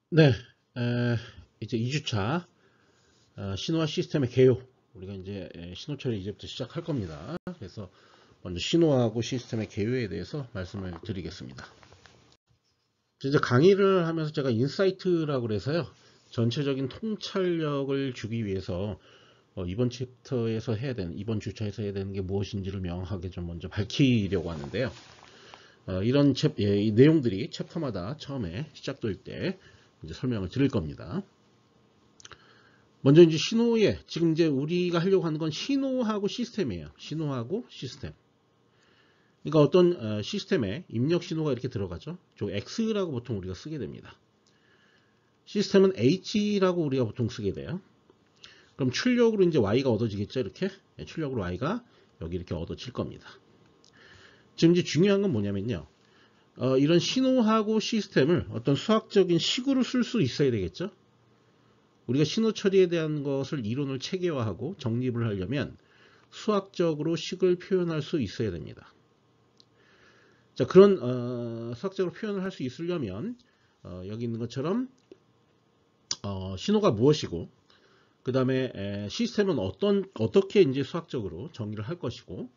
네, 이제 2주차 신호와 시스템의 개요. 우리가 이제 신호 처리 이제부터 시작할 겁니다. 그래서 먼저 신호하고 시스템의 개요에 대해서 말씀을 드리겠습니다. 이제 강의를 하면서 제가 인사이트라고 그래서요. 전체적인 통찰력을 주기 위해서 이번 챕터에서 해야 되는, 이번 주차에서 해야 되는 게 무엇인지를 명확하게 좀 먼저 밝히려고 하는데요. 이런 이 내용들이 챕터마다 처음에 시작될 때 이제 설명을 드릴 겁니다. 먼저 이제 신호에 지금 이제 우리가 하려고 하는 건 신호하고 시스템이에요. 신호하고 시스템. 그러니까 어떤 시스템에 입력 신호가 이렇게 들어가죠. 저 X라고 보통 우리가 쓰게 됩니다. 시스템은 H라고 우리가 보통 쓰게 돼요. 그럼 출력으로 이제 Y가 얻어지겠죠. 이렇게 출력으로 Y가 여기 이렇게 얻어질 겁니다. 지금 이제 중요한 건 뭐냐면요. 이런 신호하고 시스템을 어떤 수학적인 식으로 쓸 수 있어야 되겠죠. 우리가 신호 처리에 대한 것을 이론을 체계화하고 정립을 하려면 수학적으로 식을 표현할 수 있어야 됩니다. 자, 그런 수학적으로 표현을 할 수 있으려면 여기 있는 것처럼 신호가 무엇이고 그 다음에 시스템은 어떻게 이제 수학적으로 정의를 할 것이고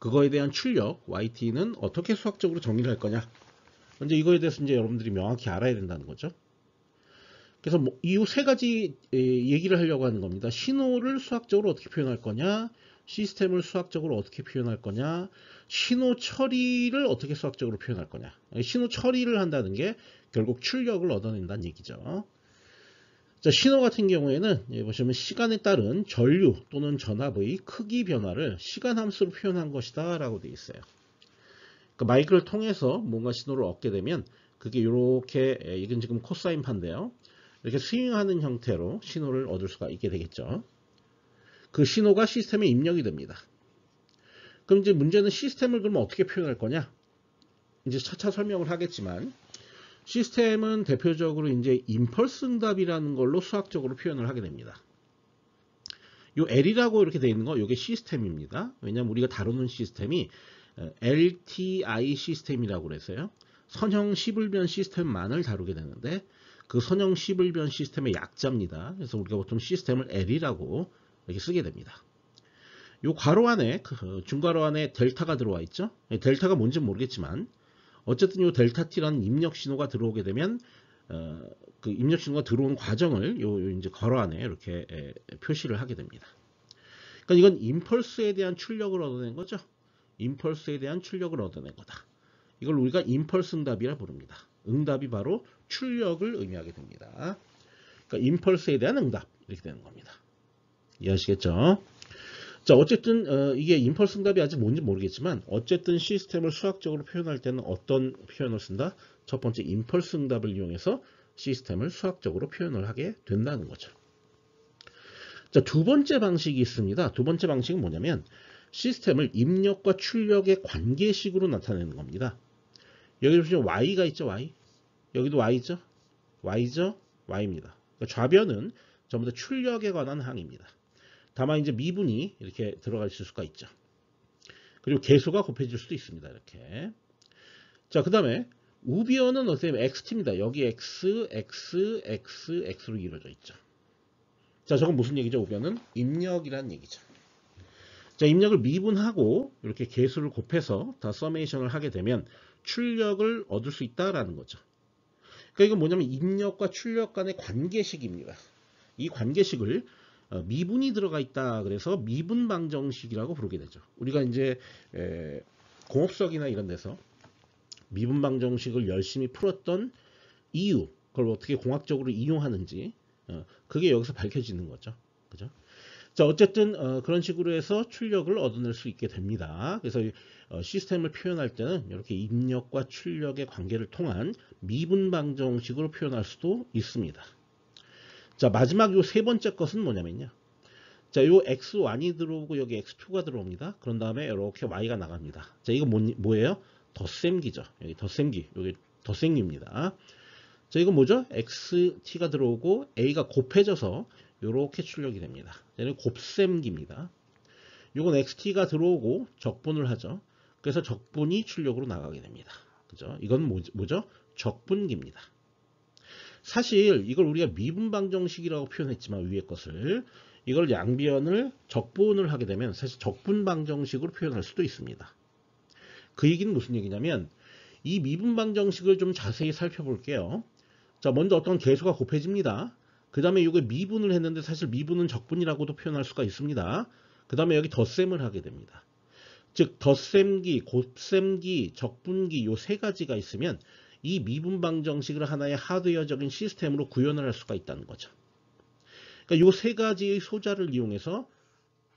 그거에 대한 출력 YT는 어떻게 수학적으로 정의를 할 거냐. 이제 이거에 대해서 이제 여러분들이 명확히 알아야 된다는 거죠. 그래서 이 세 가지 얘기를 하려고 하는 겁니다. 신호를 수학적으로 어떻게 표현할 거냐, 시스템을 수학적으로 어떻게 표현할 거냐, 신호 처리를 어떻게 수학적으로 표현할 거냐. 신호 처리를 한다는 게 결국 출력을 얻어낸다는 얘기죠. 자, 신호 같은 경우에는 보시면 시간에 따른 전류 또는 전압의 크기 변화를 시간 함수로 표현한 것이다 라고 되어 있어요. 그러니까 마이크를 통해서 뭔가 신호를 얻게 되면 그게 이렇게, 이건 지금 코사인파인데요. 이렇게 스윙하는 형태로 신호를 얻을 수가 있게 되겠죠. 그 신호가 시스템에 입력이 됩니다. 그럼 이제 문제는 시스템을 그러면 어떻게 표현할 거냐? 이제 차차 설명을 하겠지만 시스템은 대표적으로 이제 임펄스 응답이라는 걸로 수학적으로 표현을 하게 됩니다. 요 L이라고 이렇게 되어 있는 거, 이게 시스템입니다. 왜냐하면 우리가 다루는 시스템이 LTI 시스템이라고 그래서요. 선형 시불변 시스템만을 다루게 되는데 그 선형 시불변 시스템의 약자입니다. 그래서 우리가 보통 시스템을 L이라고 이렇게 쓰게 됩니다. 요 괄호 안에 중괄호 안에 델타가 들어와 있죠. 델타가 뭔지는 모르겠지만 어쨌든 요 델타 T라는 입력 신호가 들어오게 되면 그 입력 신호가 들어오는 과정을 요 이제 괄호 안에 이렇게 표시를 하게 됩니다. 그러니까 이건 임펄스에 대한 출력을 얻어낸 거죠. 임펄스에 대한 출력을 얻어낸 거다. 이걸 우리가 임펄스 응답이라 부릅니다. 응답이 바로 출력을 의미하게 됩니다. 그러니까 임펄스에 대한 응답 이렇게 되는 겁니다. 이해하시겠죠? 자, 어쨌든 이게 임펄스 응답이 아직 뭔지 모르겠지만 어쨌든 시스템을 수학적으로 표현할 때는 어떤 표현을 쓴다? 첫 번째 임펄스 응답을 이용해서 시스템을 수학적으로 표현을 하게 된다는 거죠. 자, 두 번째 방식이 있습니다. 두 번째 방식은 뭐냐면 시스템을 입력과 출력의 관계식으로 나타내는 겁니다. 여기 보시면 Y가 있죠, Y. 여기도 Y죠? Y죠? Y입니다. 그러니까 좌변은 전부 다 출력에 관한 항입니다. 다만 이제 미분이 이렇게 들어갈 수가 있죠. 그리고 계수가 곱해질 수도 있습니다. 이렇게. 자, 그 다음에 우변은 어떻게 보면 XT입니다. 여기 X, X, X, X로 이루어져 있죠. 자, 저건 무슨 얘기죠? 우변은 입력이란 얘기죠. 자, 입력을 미분하고 이렇게 계수를 곱해서 다 서메이션을 하게 되면 출력을 얻을 수 있다라는 거죠. 그러니까 이건 뭐냐면 입력과 출력 간의 관계식입니다. 이 관계식을 미분이 들어가 있다 그래서 미분 방정식이라고 부르게 되죠. 우리가 이제 공업석이나 이런 데서 미분 방정식을 열심히 풀었던 이유, 그걸 어떻게 공학적으로 이용하는지 그게 여기서 밝혀지는 거죠. 그죠? 자, 어쨌든 그런 식으로 해서 출력을 얻어낼 수 있게 됩니다. 그래서 시스템을 표현할 때는 이렇게 입력과 출력의 관계를 통한 미분 방정식으로 표현할 수도 있습니다. 자, 마지막 요 세 번째 것은 뭐냐면요. 자, 요 x1이 들어오고 여기 x2가 들어옵니다. 그런 다음에 이렇게 y가 나갑니다. 자, 이거 뭐예요? 덧셈기죠. 여기 덧셈기, 여기 덧셈기입니다. 자, 이건 뭐죠? xt가 들어오고 a가 곱해져서 이렇게 출력이 됩니다. 얘는 곱셈기입니다. 이건 xt가 들어오고 적분을 하죠. 그래서 적분이 출력으로 나가게 됩니다. 그죠? 이건 뭐죠? 적분기입니다. 사실 이걸 우리가 미분방 정식이라고 표현했지만 위의 것을 이걸 양변을 적분을 하게 되면 사실 적분방 정식으로 표현할 수도 있습니다. 그 얘기는 무슨 얘기냐면 이 미분방 정식을 좀 자세히 살펴볼게요. 자, 먼저 어떤 계수가 곱해집니다. 그 다음에 이게 미분을 했는데 사실 미분은 적분이라고도 표현할 수가 있습니다. 그 다음에 여기 덧셈을 하게 됩니다. 즉 덧셈기, 곱셈기, 적분기 요 세 가지가 있으면 이 미분방 정식을 하나의 하드웨어적인 시스템으로 구현을 할 수가 있다는 거죠. 그러니까 요 세 가지의 소자를 이용해서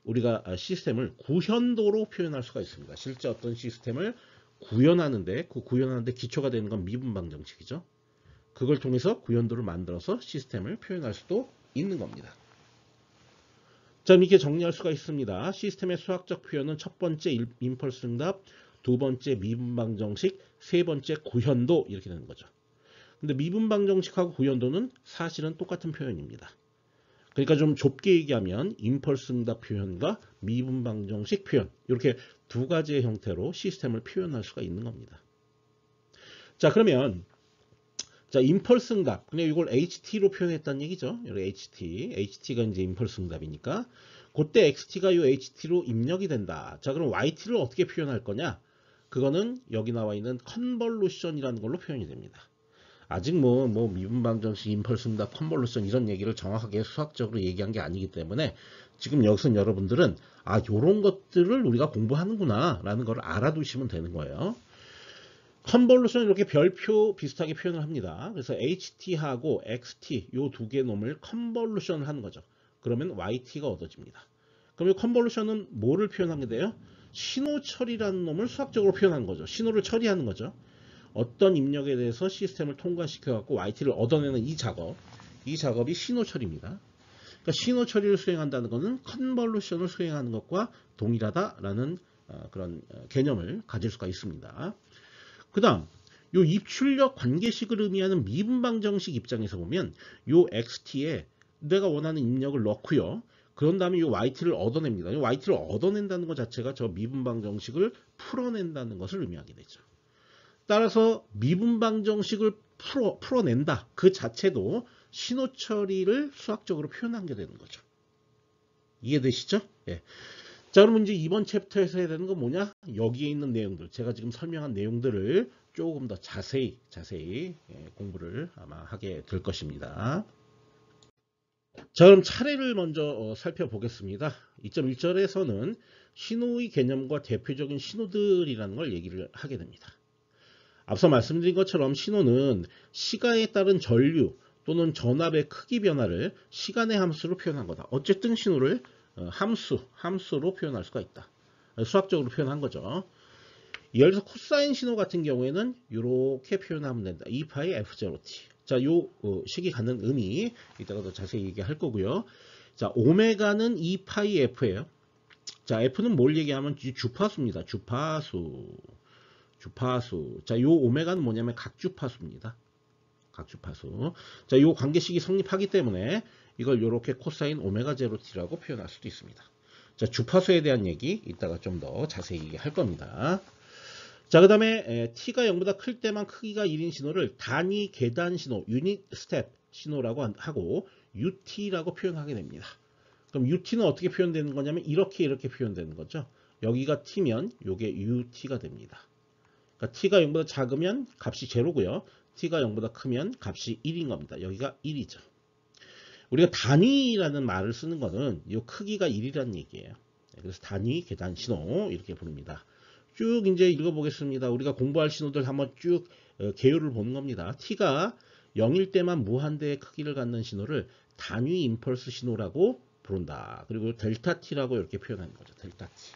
우리가 시스템을 구현도로 표현할 수가 있습니다. 실제 어떤 시스템을 구현하는데 그 구현하는데 기초가 되는 건 미분방 정식이죠. 그걸 통해서 구현도를 만들어서 시스템을 표현할 수도 있는 겁니다. 자, 이렇게 정리할 수가 있습니다. 시스템의 수학적 표현은 첫 번째 임펄스 응답, 두 번째 미분방 정식, 세 번째 구현도 이렇게 되는 거죠. 근데 미분방 정식하고 구현도는 사실은 똑같은 표현입니다. 그러니까 좀 좁게 얘기하면 임펄스 응답 표현과 미분방 정식 표현 이렇게 두 가지의 형태로 시스템을 표현할 수가 있는 겁니다. 자, 그러면 자, 임펄스 응답. 근데 이걸 HT로 표현했다는 얘기죠. 여기 HT가 이제 임펄스 응답이니까. 그때 XT가 이 HT로 입력이 된다. 자, 그럼 YT를 어떻게 표현할 거냐? 그거는 여기 나와 있는 컨볼루션이라는 걸로 표현이 됩니다. 아직 뭐 미분방 정식, 임펄스 응답, 컨볼루션 이런 얘기를 정확하게 수학적으로 얘기한 게 아니기 때문에 지금 여기서 여러분들은 요런 것들을 우리가 공부하는구나 라는 걸 알아두시면 되는 거예요. 컨볼루션 이렇게 별표 비슷하게 표현을 합니다. 그래서 HT하고 XT 요 두 개 놈을 컨볼루션을 하는 거죠. 그러면 YT가 얻어집니다. 그럼 이 컨볼루션은 뭐를 표현하게 돼요? 신호 처리라는 놈을 수학적으로 표현하는 거죠. 신호를 처리하는 거죠. 어떤 입력에 대해서 시스템을 통과시켜 갖고 YT를 얻어내는 이 작업이 신호 처리입니다. 그러니까 신호 처리를 수행한다는 것은 컨볼루션을 수행하는 것과 동일하다라는 그런 개념을 가질 수가 있습니다. 그 다음 요 입출력 관계식을 의미하는 미분방 정식 입장에서 보면 요 XT에 내가 원하는 입력을 넣고요. 그런 다음에 요 YT를 얻어냅니다. 요 YT를 얻어낸다는 것 자체가 저 미분방 정식을 풀어낸다는 것을 의미하게 되죠. 따라서 미분방 정식을 풀어낸다. 그 자체도 신호 처리를 수학적으로 표현하게 되는 거죠. 이해되시죠? 예. 자, 그러면 이제 이번 챕터에서 해야 되는 건 뭐냐? 여기에 있는 내용들, 제가 지금 설명한 내용들을 조금 더 자세히 공부를 아마 하게 될 것입니다. 자, 그럼 차례를 먼저 살펴보겠습니다. 2.1절에서는 신호의 개념과 대표적인 신호들이라는 걸 얘기를 하게 됩니다. 앞서 말씀드린 것처럼 신호는 시간에 따른 전류 또는 전압의 크기 변화를 시간의 함수로 표현한 거다. 어쨌든 신호를 함수로 표현할 수가 있다. 수학적으로 표현한 거죠. 예를 들어서 코사인 신호 같은 경우에는 이렇게 표현하면 된다. 2파이 F0t. 자, 요 식이 갖는 의미 이따가 더 자세히 얘기할 거고요. 자, 오메가는 2파이 F예요. 자, F는 뭘 얘기하면 주파수입니다. 주파수. 자, 요 오메가는 뭐냐면 각주파수입니다. 각주파수. 자, 요 관계식이 성립하기 때문에 이걸 이렇게 코사인 오메가 제로 t라고 표현할 수도 있습니다. 자, 주파수에 대한 얘기 이따가 좀 더 자세히 할 겁니다. 자, 그 다음에 t가 0보다 클 때만 크기가 1인 신호를 단위 계단 신호, 유닛 스텝 신호라고 하고 UT라고 표현하게 됩니다. 그럼 UT는 어떻게 표현되는 거냐면 이렇게 표현되는 거죠. 여기가 t면 요게 UT가 됩니다. 그러니까 t가 0보다 작으면 값이 제로고요. t가 0보다 크면 값이 1인 겁니다. 여기가 1이죠. 우리가 단위라는 말을 쓰는 거는 이 크기가 1이라는 얘기예요. 그래서 단위 계단 신호 이렇게 부릅니다. 쭉 이제 읽어보겠습니다. 우리가 공부할 신호들 한번 쭉 개요를 보는 겁니다. t가 0일 때만 무한대의 크기를 갖는 신호를 단위 임펄스 신호라고 부른다. 그리고 델타 t라고 이렇게 표현하는 거죠. 델타 t.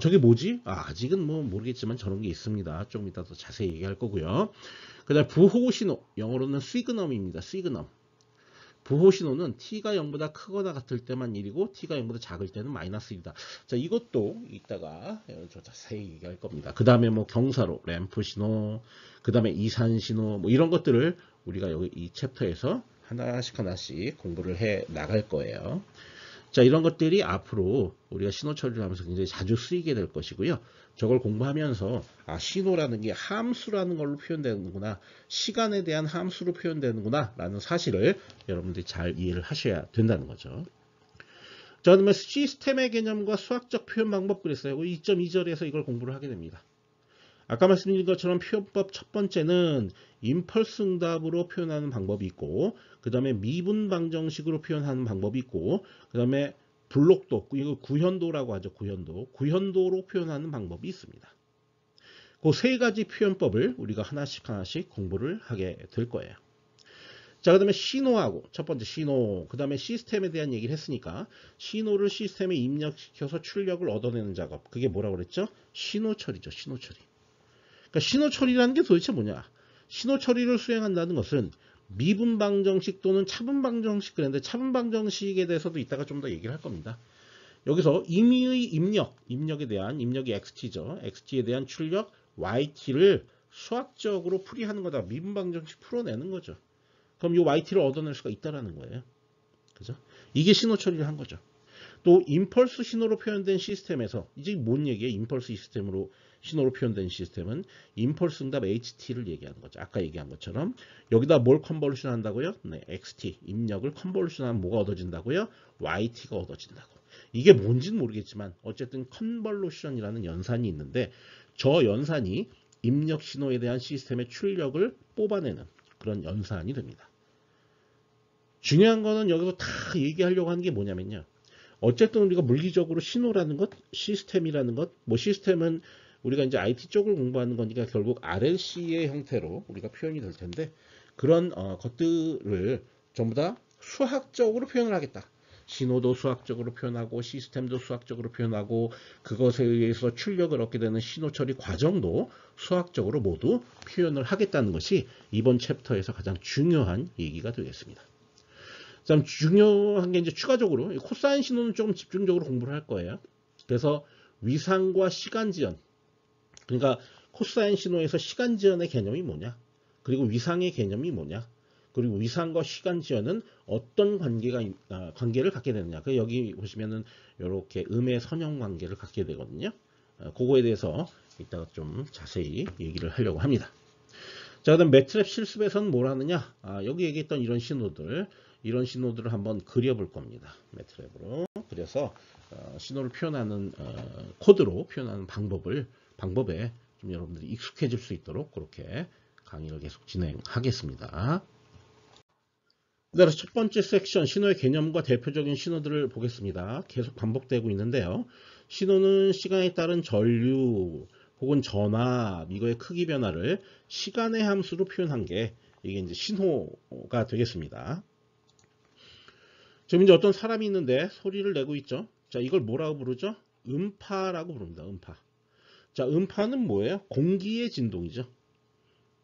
저게 뭐지? 아직은 뭐 모르겠지만 저런 게 있습니다. 조금 이따 더 자세히 얘기할 거고요. 그 다음에 부호 신호, 영어로는 시그넘입니다. 시그넘. 부호 신호는 t가 0보다 크거나 같을 때만 1이고 t가 0보다 작을 때는 마이너스 1이다. 자, 이것도 이따가 저 자세히 얘기할 겁니다. 그 다음에 뭐 경사로, 램프 신호, 그 다음에 이산 신호, 뭐 이런 것들을 우리가 여기 이 챕터에서 하나씩 공부를 해 나갈 거예요. 자, 이런 것들이 앞으로 우리가 신호 처리를 하면서 굉장히 자주 쓰이게 될 것이고요. 저걸 공부하면서 신호라는 게 함수라는 걸로 표현되는구나, 시간에 대한 함수로 표현되는구나 라는 사실을 여러분들이 잘 이해를 하셔야 된다는 거죠. 자, 그러면 시스템의 개념과 수학적 표현 방법 그랬어요. 2.2절에서 이걸 공부를 하게 됩니다. 아까 말씀드린 것처럼 표현법 첫 번째는 임펄스 응답으로 표현하는 방법이 있고, 그 다음에 미분 방정식으로 표현하는 방법이 있고, 그 다음에 블록도, 이거 구현도라고 하죠. 구현도로 표현하는 방법이 있습니다. 그 세 가지 표현법을 우리가 하나씩 공부를 하게 될 거예요. 자, 그 다음에 신호하고, 첫 번째 신호, 그 다음에 시스템에 대한 얘기를 했으니까 신호를 시스템에 입력시켜서 출력을 얻어내는 작업, 그게 뭐라고 그랬죠? 신호 처리죠. 신호 처리. 그러니까 신호 처리라는 게 도대체 뭐냐? 신호 처리를 수행한다는 것은 미분 방정식 또는 차분 방정식, 그랬는데 차분 방정식에 대해서도 이따가 좀 더 얘기를 할 겁니다. 여기서 임의의 입력에 대한, 입력이 xt죠. xt에 대한 출력 yt를 수학적으로 풀이하는 거다. 미분 방정식 풀어내는 거죠. 그럼 이 yt를 얻어낼 수가 있다라는 거예요. 그죠? 이게 신호 처리를 한 거죠. 또 임펄스 신호로 표현된 시스템에서, 이제 뭔 얘기예요? 임펄스 시스템으로 신호로 표현된 시스템은 임펄스 응답 HT를 얘기하는 거죠. 아까 얘기한 것처럼 여기다 뭘 컨볼루션 한다고요? 네, XT 입력을 컨볼루션하면 뭐가 얻어진다고요? YT가 얻어진다고. 이게 뭔지는 모르겠지만 어쨌든 컨볼루션이라는 연산이 있는데, 저 연산이 입력 신호에 대한 시스템의 출력을 뽑아내는 그런 연산이 됩니다. 중요한 거는 여기서 다 얘기하려고 하는 게 뭐냐면요, 어쨌든 우리가 물리적으로 신호라는 것, 시스템이라는 것, 뭐 시스템은 우리가 이제 IT 쪽을 공부하는 거니까 결국 RLC의 형태로 우리가 표현이 될 텐데, 그런 것들을 전부 다 수학적으로 표현을 하겠다. 신호도 수학적으로 표현하고 시스템도 수학적으로 표현하고 그것에 의해서 출력을 얻게 되는 신호 처리 과정도 수학적으로 모두 표현을 하겠다는 것이 이번 챕터에서 가장 중요한 얘기가 되겠습니다. 참 중요한 게 이제 추가적으로 코사인 신호는 조금 집중적으로 공부를 할 거예요. 그래서 위상과 시간 지연, 그러니까 코사인 신호에서 시간 지연의 개념이 뭐냐, 그리고 위상의 개념이 뭐냐, 그리고 위상과 시간 지연은 어떤 관계를 갖게 되느냐. 여기 보시면은 이렇게 음의 선형 관계를 갖게 되거든요. 그거에 대해서 이따가 좀 자세히 얘기를 하려고 합니다. 자, 그다음 매트랩 실습에서는 뭘 하느냐? 여기 얘기했던 이런 신호들을 한번 그려볼 겁니다. 매트랩으로 그려서 신호를 표현하는 코드로 표현하는 방법에 좀 여러분들이 익숙해질 수 있도록 그렇게 강의를 계속 진행하겠습니다. 그래서 첫 번째 섹션 신호의 개념과 대표적인 신호들을 보겠습니다. 계속 반복되고 있는데요. 신호는 시간에 따른 전류 혹은 전압, 이거의 크기 변화를 시간의 함수로 표현한 게 이게 이제 신호가 되겠습니다. 지금 이제 어떤 사람이 있는데 소리를 내고 있죠. 자, 이걸 뭐라고 부르죠? 음파라고 부릅니다. 음파. 자, 음파는 뭐예요? 공기의 진동이죠.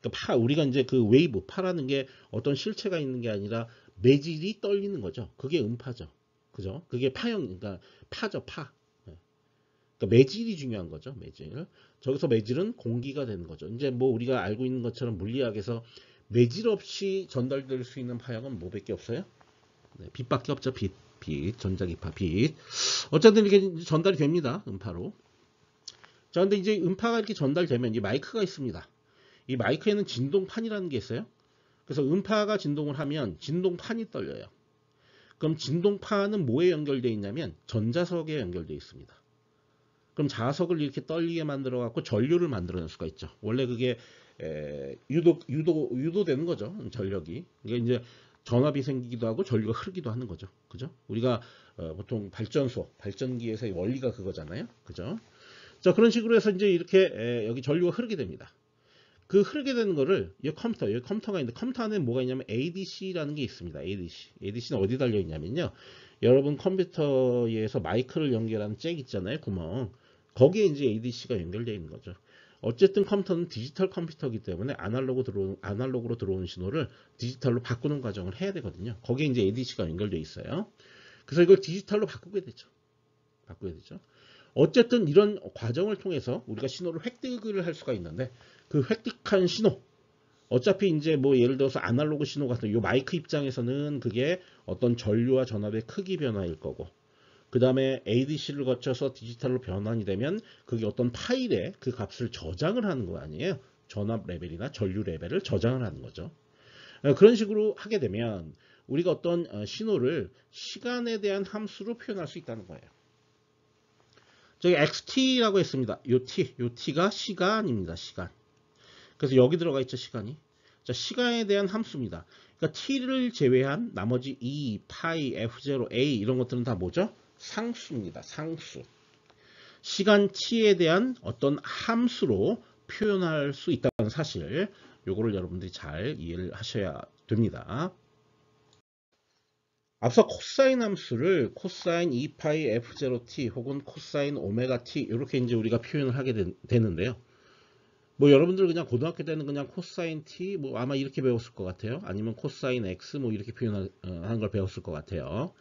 그러니까 우리가 이제 그 웨이브, 파라는 게 어떤 실체가 있는 게 아니라 매질이 떨리는 거죠. 그게 음파죠. 그죠? 그게 그러니까 파죠, 파. 그러니까 매질이 중요한 거죠, 매질. 저기서 매질은 공기가 되는 거죠. 이제 뭐 우리가 알고 있는 것처럼 물리학에서 매질 없이 전달될 수 있는 파형은 뭐밖에 없어요? 네, 빛밖에 없죠. 빛, 전자기파, 빛. 어쨌든 이렇게 전달이 됩니다, 음파로. 자, 근데 이제 음파가 이렇게 전달되면 이 마이크가 있습니다. 이 마이크에는 진동판이라는 게 있어요. 그래서 음파가 진동을 하면 진동판이 떨려요. 그럼 진동판은 뭐에 연결되어 있냐면 전자석에 연결되어 있습니다. 그럼 자석을 이렇게 떨리게 만들어 갖고 전류를 만들어낼 수가 있죠. 원래 그게 유도되는 거죠. 전력이. 이게 이제 전압이 생기기도 하고 전류가 흐르기도 하는 거죠. 그죠? 우리가 보통 발전기에서의 원리가 그거잖아요. 그죠? 자, 그런 식으로 해서 이제 이렇게 여기 전류가 흐르게 됩니다. 그 흐르게 되는 거를 여기 컴퓨터가 있는데, 컴퓨터 안에 뭐가 있냐면 ADC라는 게 있습니다. ADC는 어디 달려 있냐면요, 여러분 컴퓨터에서 마이크를 연결하는 잭 있잖아요, 구멍. 거기에 이제 ADC가 연결되어 있는 거죠. 어쨌든 컴퓨터는 디지털 컴퓨터이기 때문에 아날로그로 들어오는 신호를 디지털로 바꾸는 과정을 해야 되거든요. 거기에 이제 ADC가 연결되어 있어요. 그래서 이걸 디지털로 바꾸게 되죠. 어쨌든 이런 과정을 통해서 우리가 신호를 획득을 할 수가 있는데, 그 획득한 신호, 어차피 이제 뭐 예를 들어서 아날로그 신호 같은 이 마이크 입장에서는 그게 어떤 전류와 전압의 크기 변화일 거고, 그 다음에 ADC를 거쳐서 디지털로 변환이 되면 그게 어떤 파일에 그 값을 저장을 하는 거 아니에요. 전압 레벨이나 전류 레벨을 저장을 하는 거죠. 그런 식으로 하게 되면 우리가 어떤 신호를 시간에 대한 함수로 표현할 수 있다는 거예요. 저기 XT라고 했습니다. 요 T가 시간입니다. 시간. 그래서 여기 들어가 있죠. 시간이. 자, 시간에 대한 함수입니다. 그러니까 T를 제외한 나머지 E, 파이, F0, A 이런 것들은 다 뭐죠? 상수입니다. 상수. 시간 T에 대한 어떤 함수로 표현할 수 있다는 사실, 요거를 여러분들이 잘 이해를 하셔야 됩니다. 앞서 코사인 함수를 코사인 2파이 F0t 혹은 코사인 오메가 t 이렇게 이제 우리가 표현을 하게 되는데요. 뭐 여러분들 그냥 고등학교 때는 그냥 코사인 t 뭐 아마 이렇게 배웠을 것 같아요. 아니면 코사인 x 뭐 이렇게 표현하는 걸 배웠을 것 같아요.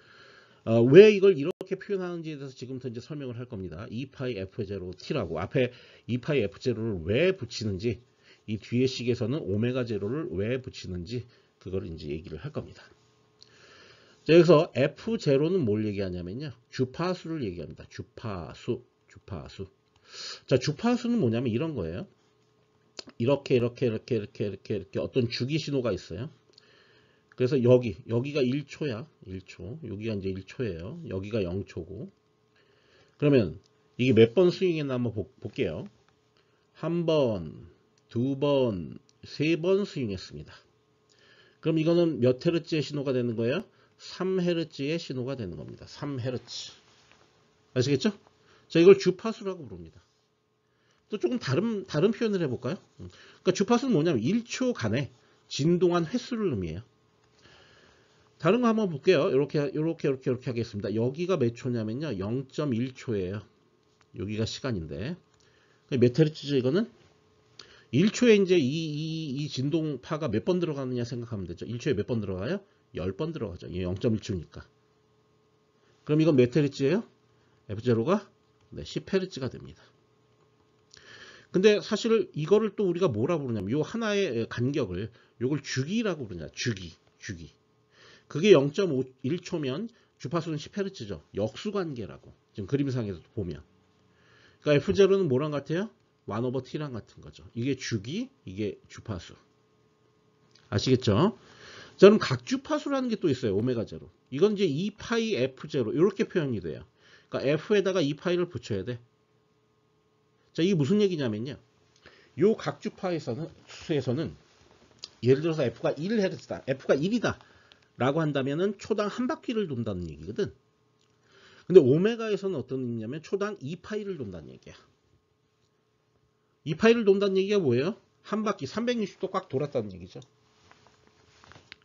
왜 이걸 이렇게 표현하는지에 대해서 지금부터 이제 설명을 할 겁니다. 2파이 f0t라고 앞에 2파이 f0를 왜 붙이는지, 이 뒤에 식에서는 오메가 제로를 왜 붙이는지 그걸 이제 얘기를 할 겁니다. 자, 여기서 f0는 뭘 얘기하냐면요, 주파수를 얘기합니다. 주파수. 자, 주파수는 뭐냐면 이런 거예요. 이렇게 어떤 주기 신호가 있어요. 그래서 여기가 1초야. 1초. 여기가 이제 1초예요. 여기가 0초고. 그러면 이게 몇 번 스윙했나 한번 볼게요. 한 번, 두 번, 세 번 스윙했습니다. 그럼 이거는 몇 헤르츠의 신호가 되는 거예요? 3헤르츠의 신호가 되는 겁니다. 3헤르츠. 아시겠죠? 자, 이걸 주파수라고 부릅니다. 또 조금 다른 표현을 해볼까요? 그러니까 주파수는 뭐냐면 1초간의 진동한 횟수를 의미해요. 다른 거 한번 볼게요. 이렇게 하겠습니다. 여기가 몇 초냐면요, 0.1초예요. 여기가 시간인데 몇 헤르츠죠? 이거는 1초에 이제 이 진동파가 몇 번 들어가느냐 생각하면 되죠. 1초에 몇 번 들어가요? 10번 들어가죠. 0.1초니까. 그럼 이건 몇 헤르츠예요? F0가 10헤르츠가 됩니다. 근데 사실 이거를 또 우리가 뭐라 부르냐면 요 하나의 간격을 요걸 주기라고 부르냐. 주기. 그게 0.1초면 주파수는 10헤르츠죠. 역수관계라고. 지금 그림상에서 보면. 그러니까 F0는 뭐랑 같아요? 1/T랑 같은 거죠. 이게 주기, 이게 주파수. 아시겠죠? 자, 그럼 각주파수라는 게 또 있어요. 오메가 제로. 이건 이제 2파이 F0 이렇게 표현이 돼요. 그러니까 F에다가 2파이를 붙여야 돼. 자, 이게 무슨 얘기냐면요, 요 각주파에서는 수에서는 예를 들어서 F가 1Hz다, F가 1이다 라고 한다면은 초당 한 바퀴를 돈다는 얘기거든. 근데 오메가에서는 어떤 의미냐면 초당 2파이를 돈다는 얘기야. 2파이를 돈다는 얘기가 뭐예요? 한 바퀴 360도 꽉 돌았다는 얘기죠.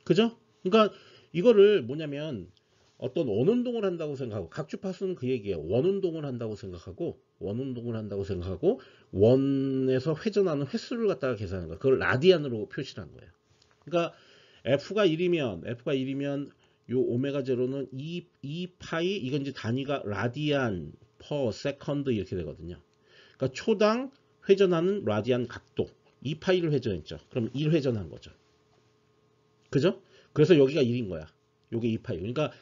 그죠? 그러니까 이거를 뭐냐면 어떤 원운동을 한다고 생각하고, 각주파수는 그 얘기예요. 원운동을 한다고 생각하고 원에서 회전하는 횟수를 갖다가 계산하는 거예요. 그걸 라디안으로 표시를 한 거예요. 그러니까 F가 1이면 요 오메가 제로는 2파이, 이건 이제 단위가 라디안 퍼 세컨드 이렇게 되거든요. 그러니까 초당 회전하는 라디안 각도 2파이를 회전했죠. 그럼 1회전한 거죠. 그죠? 그래서 여기가 1인 거야. 요게 2파이. 그러니까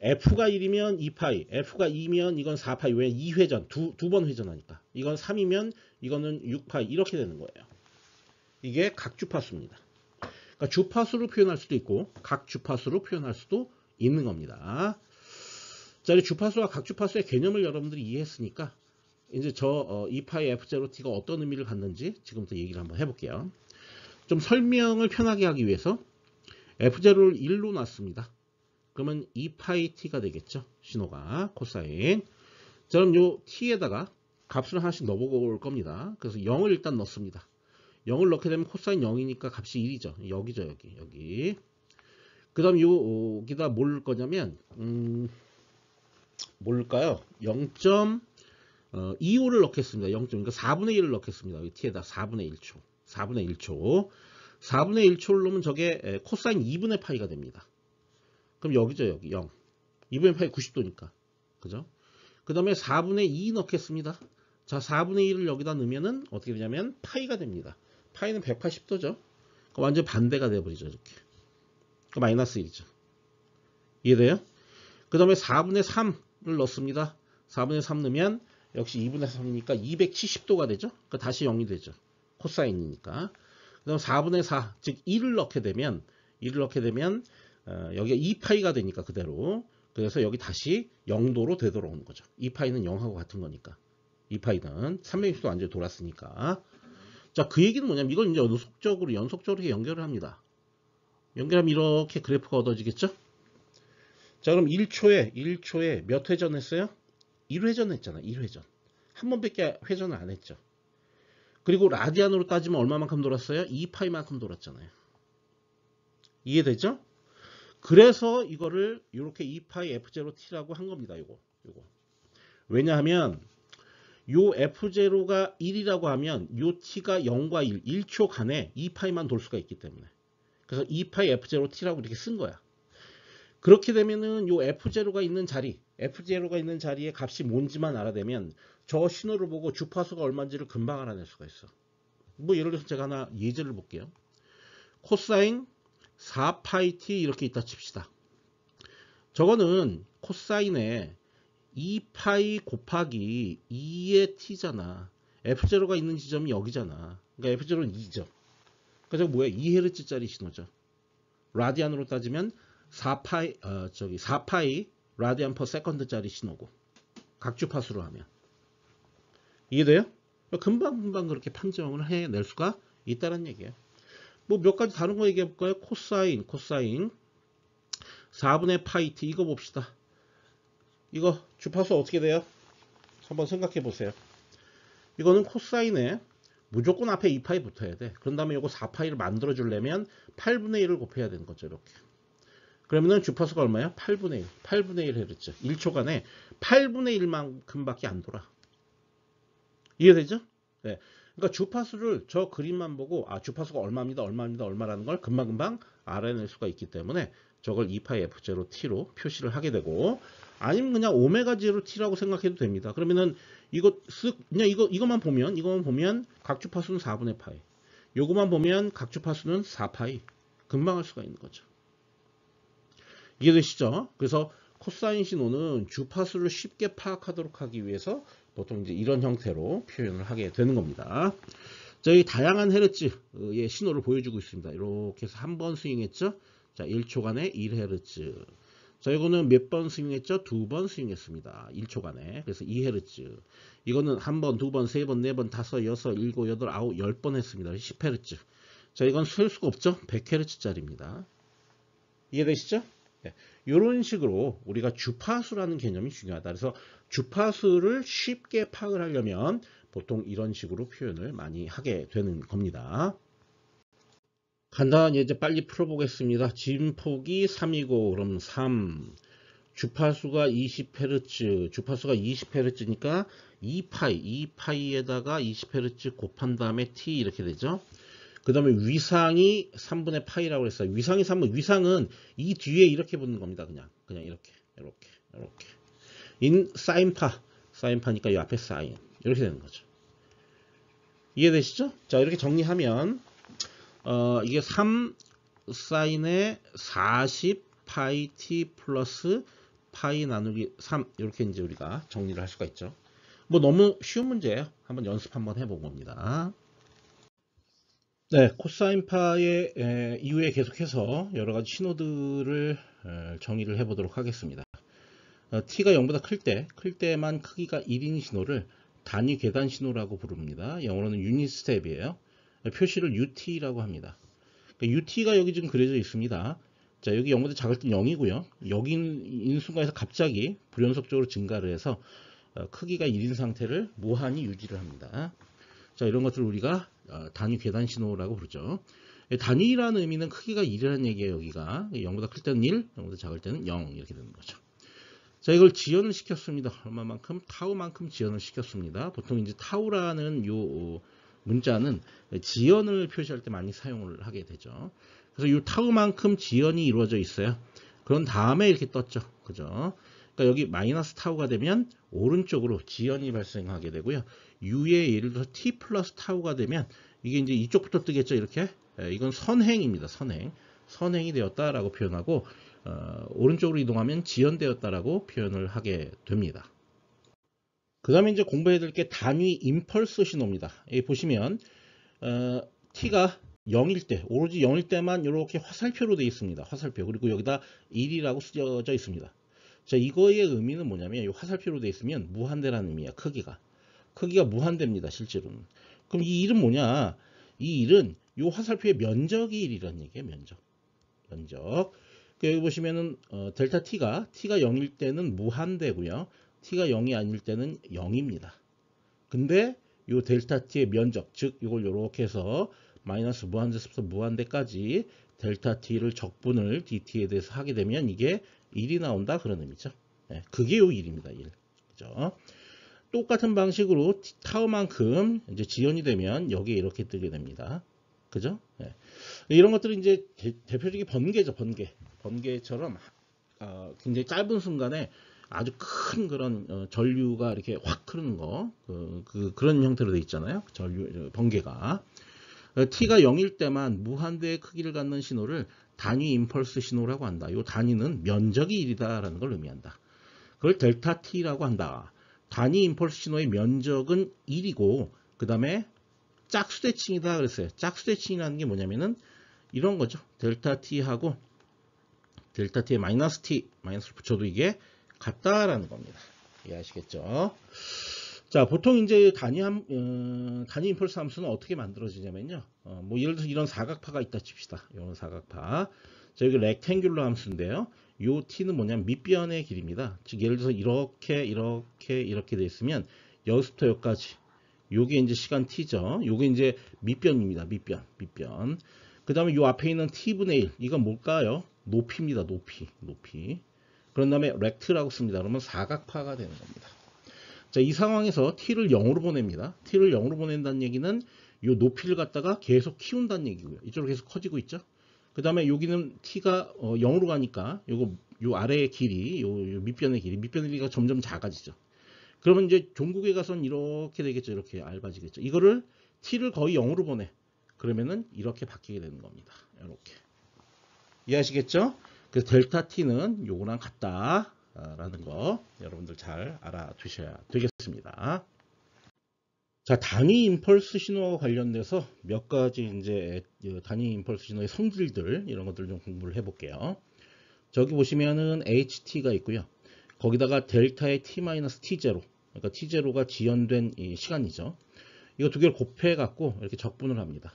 F가 1이면 2파이, F가 2면 이건 4파이. 왜? 2회전, 두 번 회전하니까. 이건 3이면 이거는 6파이. 이렇게 되는 거예요. 이게 각주파수입니다. 그러니까 주파수로 표현할 수도 있고 각주파수로 표현할 수도 있는 겁니다. 자, 이 주파수와 각주파수의 개념을 여러분들이 이해했으니까 이제 저 2파이 F0t가 어떤 의미를 갖는지 지금부터 얘기를 한번 해볼게요. 좀 설명을 편하게 하기 위해서 F0를 1로 놨습니다. 그러면 2파이 t가 되겠죠. 신호가 코사인. 자, 그럼 요 t에다가 값을 하나씩 넣어볼 겁니다. 그래서 0을 일단 넣습니다. 0을 넣게 되면 코사인 0이니까 값이 1이죠. 여기죠. 여기. 그 다음 여기다 뭘 넣을 거냐면 뭘까요? 0.25를 넣겠습니다. 0. 그러니까 4분의 1을 넣겠습니다. 여기 t에다 4분의 1초. 4분의 1초를 넣으면 저게 코사인 2분의 파이가 됩니다. 그럼 여기죠. 여기 0. 2분의 파이 90도니까. 그죠? 그 다음에 4분의 2 넣겠습니다. 자, 4분의 1을 여기다 넣으면은 어떻게 되냐면 파이가 됩니다. 파이는 180도죠. 완전 반대가 돼버리죠. 이렇게. 마이너스 1이죠. 이해돼요? 그 다음에 4분의 3 넣습니다. 4분의 3 넣으면 역시 2분의 3이니까 270도가 되죠. 그러니까 다시 0이 되죠. 코사인이니까. 그다음 4분의 4, 즉 2를 넣게 되면 여기가 2파이가 되니까 그대로. 그래서 여기 다시 0도로 되돌아오는 거죠. 2파이는 0하고 같은 거니까. 2파이는 360도 완전히 돌았으니까. 자, 그 얘기는 뭐냐면 이걸 이제 연속적으로 이렇게 연결을 합니다. 연결하면 이렇게 그래프가 얻어지겠죠? 자, 그럼 1초에 몇 회전 했어요? 1회전 했잖아. 1회전. 한 번밖에 회전을 안 했죠. 그리고 라디안으로 따지면 얼마만큼 돌았어요? 2파이만큼 돌았잖아요. 이해되죠? 그래서 이거를 이렇게 2파이 F0T라고 한 겁니다. 요거. 왜냐하면 요 F0가 1이라고 하면 요 T가 0과 1초 간에 2파이만 돌 수가 있기 때문에. 그래서 2파이 F0T라고 이렇게 쓴 거야. 그렇게 되면은 요 F0가 있는 자리에 값이 뭔지만 알아내면 저 신호를 보고 주파수가 얼마인지를 금방 알아낼 수가 있어. 뭐 예를 들어서 제가 하나 예제를 볼게요. 코사인 4파이 t 이렇게 있다 칩시다. 저거는 코사인에 2파이 곱하기 2의 t잖아. F0가 있는 지점이 여기잖아. 그러니까 F0는 2죠. 그래서 뭐야? 2Hz짜리 신호죠. 라디안으로 따지면 4파이 라디안 퍼 세컨드짜리 신호고. 각 주파수로 하면. 이해돼요? 금방 그렇게 판정을 해낼 수가 있다는 얘기예요. 뭐 몇 가지 다른 거 얘기해 볼까요? 코사인 4분의 파이 t 이거 봅시다. 이거 주파수 어떻게 돼요? 한번 생각해 보세요. 이거는 코사인에 무조건 앞에 2파이 붙어야 돼. 그런 다음에 이거 4파이를 만들어 주려면 8분의 1을 곱해야 되는 거죠. 이렇게. 그러면은 주파수가 얼마야? 8분의 1 Hz. 1초간에 8분의 1만큼밖에 안 돌아. 이해되죠? 네. 그러니까 주파수를 저 그림만 보고 주파수가 얼마라는 걸 금방금방 알아낼 수가 있기 때문에 저걸 2파이 F0T로 표시를 하게 되고, 아니면 그냥 오메가 0T라고 생각해도 됩니다. 그러면은 그냥 이것만 보면 각 주파수는 4분의 파이. 요거만 보면 각 주파수는 4파이. 금방 할 수가 있는 거죠. 이해되시죠? 그래서 코사인 신호는 주파수를 쉽게 파악하도록 하기 위해서 보통 이제 이런 형태로 표현을 하게 되는 겁니다. 저희 다양한 헤르츠의 신호를 보여주고 있습니다. 이렇게 해서 한 번 스윙했죠? 자, 1초간에 1Hz. 자, 이거는 몇 번 스윙했죠? 2번 스윙했습니다. 1초간에. 그래서 2Hz. 이거는 한 번, 두 번, 세 번, 네 번, 다섯, 여섯, 일곱, 여덟, 아홉, 10번 했습니다. 10Hz. 자, 이건 셀 수가 없죠? 100Hz짜리입니다. 이해되시죠? 네. 이런 식으로 우리가 주파수라는 개념이 중요하다. 그래서 주파수를 쉽게 파악을 하려면 보통 이런 식으로 표현을 많이 하게 되는 겁니다. 간단한 예제 빨리 풀어보겠습니다. 진폭이 3이고 그럼 3 주파수가 20Hz니까 2파이에다가 20Hz 곱한 다음에 t 이렇게 되죠. 그 다음에 위상이 3분의 파이라고 했어요. 위상이 3분, 위상은 이 뒤에 이렇게 붙는 겁니다. 그냥 이렇게. 사인파니까 이 앞에 사인. 이렇게 되는 거죠. 이해되시죠? 자, 이렇게 정리하면, 이게 3 사인에 40 파이 t 플러스 파이 나누기 3. 이렇게 이제 우리가 정리를 할 수가 있죠. 뭐 너무 쉬운 문제예요. 한번 연습 한번 해본 겁니다. 네, 코사인파의 이후에 계속해서 여러 가지 신호들을 정의를 해보도록 하겠습니다. t가 0보다 클 때만 크기가 1인 신호를 단위 계단 신호라고 부릅니다. 영어로는 유닛 스텝이에요. 표시를 UT라고 합니다. 그러니까 UT가 여기 지금 그려져 있습니다. 자, 여기 0보다 작을 땐 0이고요. 여기인 순간에서 갑자기 불연속적으로 증가를 해서 크기가 1인 상태를 무한히 유지를 합니다. 자, 이런 것들을 우리가 단위 계단 신호라고 부르죠. 단위라는 의미는 크기가 1이라는 얘기예요. 여기가 0보다 클 때는 1, 0보다 작을 때는 0 이렇게 되는 거죠. 자, 이걸 지연을 시켰습니다. 얼마만큼? 타우만큼 지연을 시켰습니다. 보통 이제 타우라는 요 문자는 지연을 표시할 때 많이 사용을 하게 되죠. 그래서 요 타우만큼 지연이 이루어져 있어요. 그런 다음에 이렇게 떴죠. 그죠? 그러니까 여기 마이너스 타우가 되면 오른쪽으로 지연이 발생하게 되고요. U의 예를 들어서 T 플러스 타우가 되면 이게 이제 이쪽부터 뜨겠죠. 이렇게. 이건 선행입니다. 선행. 선행이 되었다라고 표현하고 오른쪽으로 이동하면 지연되었다라고 표현을 하게 됩니다. 그 다음에 이제 공부해야 될 게 단위 임펄스 신호입니다. 여기 보시면 t가 0일 때, 오로지 0일 때만 이렇게 화살표로 되어 있습니다. 화살표. 그리고 여기다 1이라고 쓰여져 있습니다. 자, 이거의 의미는 뭐냐면 이 화살표로 되어 있으면 무한대라는 의미야. 크기가 무한대입니다. 실제로는. 그럼 이 1은 뭐냐? 이 1은 이 화살표의 면적이 1이라는 얘기예요. 면적. 여기 보시면은 델타 t가 0일 때는 무한대고요. t가 0이 아닐 때는 0입니다. 근데 이 델타 t의 면적, 즉 이걸 이렇게 해서 마이너스 무한대에서부터 무한대까지 델타 t를 적분을 dt에 대해서 하게 되면 이게 1이 나온다 그런 의미죠. 네, 그게 요 1입니다. 1. 그죠? 똑같은 방식으로 타우만큼 이제 지연이 되면 여기에 이렇게 뜨게 됩니다. 그죠? 네. 이런 것들은 이제 대표적인 번개죠. 번개처럼 굉장히 짧은 순간에 아주 큰 그런 전류가 이렇게 확 흐르는 거, 그런 형태로 되어 있잖아요. 번개가. t가 0일 때만 무한대의 크기를 갖는 신호를 단위 임펄스 신호라고 한다. 이 단위는 면적이 1이다라는 걸 의미한다. 그걸 델타 t라고 한다. 단위 임펄스 신호의 면적은 1이고 그 다음에 짝수대칭이다 그랬어요. 짝수대칭이라는 게 뭐냐면은 이런 거죠. 델타 t하고 델타 t에 마이너스 마이너스를 붙여도 이게 같다라는 겁니다. 이해하시겠죠? 자, 보통 이제 단위 임펄스 함수는 어떻게 만들어지냐면요. 뭐 예를 들어서 이런 사각파가 있다 칩시다. 이런 사각파. 자, 여기 렉탱귤러 함수인데요. 요 t는 뭐냐면 밑변의 길이입니다. 즉 예를 들어서 이렇게 돼 있으면 여기서부터 여기까지. 요게 이제 시간 t죠. 요게 이제 밑변입니다. 밑변. 그 다음에 요 앞에 있는 t분의 1. 이건 뭘까요? 높이입니다. 높이. 그런 다음에 렉트라고 씁니다. 그러면 사각파가 되는 겁니다. 자, 이 상황에서 t를 0으로 보냅니다. t를 0으로 보낸다는 얘기는 이 높이를 갖다가 계속 키운다는 얘기고요. 이쪽으로 계속 커지고 있죠. 그 다음에 여기는 t가 0으로 가니까 요 아래의 길이, 요 밑변의 길이가 점점 작아지죠. 그러면 이제 종국에 가서는 이렇게 되겠죠. 이렇게 얇아지겠죠. 이거를 t를 거의 0으로 보내. 그러면은 이렇게 바뀌게 되는 겁니다. 이렇게. 이해하시겠죠? 그래서 델타 t는 요거랑 같다. 라는 거 여러분들 잘 알아두셔야 되겠습니다. 자, 단위 임펄스 신호와 관련돼서 몇 가지 이제 단위 임펄스 신호의 성질들 이런 것들 좀 공부를 해볼게요. 저기 보시면은 HT가 있고요. 거기다가 델타의 T-T0, 그러니까 T0가 지연된 이 시간이죠. 이거 두 개를 곱해 갖고 이렇게 적분을 합니다.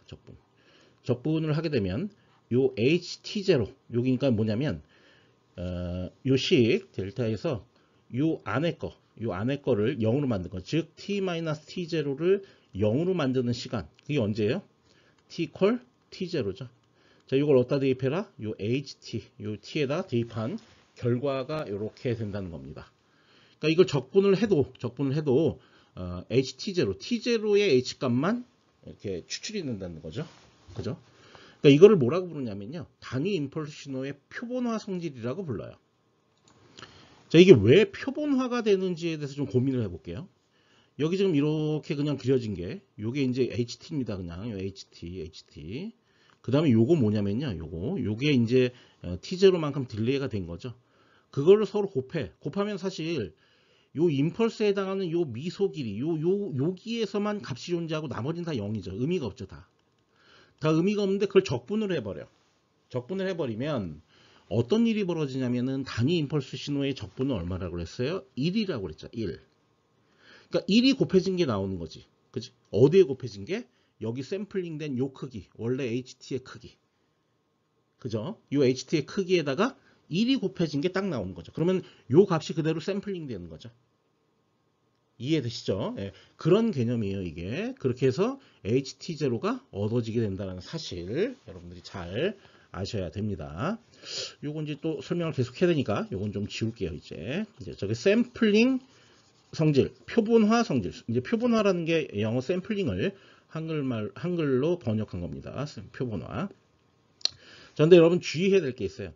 적분을 하게 되면 요 HT0, 여기니까 뭐냐면 요식 델타에서 요 안에 거를 0으로 만든 거, 즉 t-t0를 0으로 만드는 시간, 그게 언제예요? t 콜 t0죠. 자, 이걸 어디다 대입해라? 요 ht, 요 t에다 대입한 결과가 이렇게 된다는 겁니다. 그러니까 이걸 적분을 해도 ht0, t0의 h 값만 이렇게 추출이 된다는 거죠. 그죠? 그러니까 이거를 뭐라고 부르냐면요. 단위 임펄스 신호의 표본화 성질이라고 불러요. 자, 이게 왜 표본화가 되는지에 대해서 좀 고민을 해볼게요. 여기 지금 이렇게 그냥 그려진 게, 요게 이제 HT입니다. 그냥, 요 HT. 그 다음에 요거 뭐냐면요. 요게 이제 T0만큼 딜레이가 된 거죠. 그거를 서로 곱하면 사실 요 임펄스에 해당하는 요 미소 길이, 여기에서만 값이 존재하고 나머지는 다 0이죠. 의미가 없죠, 다 의미가 없는데 그걸 적분을 해버리면 어떤 일이 벌어지냐면은 단위 임펄스 신호의 적분은 얼마라고 그랬어요? 1이라고 그랬죠. 1. 그러니까 1이 곱해진 게 나오는 거지. 그치? 어디에 곱해진 게? 여기 샘플링된 요 크기. 원래 HT의 크기. 그죠? 요 HT의 크기에다가 1이 곱해진 게 딱 나오는 거죠. 그러면 요 값이 그대로 샘플링 되는 거죠. 이해되시죠? 예, 그런 개념이에요, 이게. 그렇게 해서 HT0가 얻어지게 된다는 사실 여러분들이 잘 아셔야 됩니다. 요건 이제 또 설명을 계속 해야 되니까 요건 좀 지울게요, 이제 저게 샘플링 성질, 표본화 성질. 이제 표본화라는 게 영어 샘플링을 한글로 번역한 겁니다. 표본화. 자, 근데 여러분 주의해야 될 게 있어요.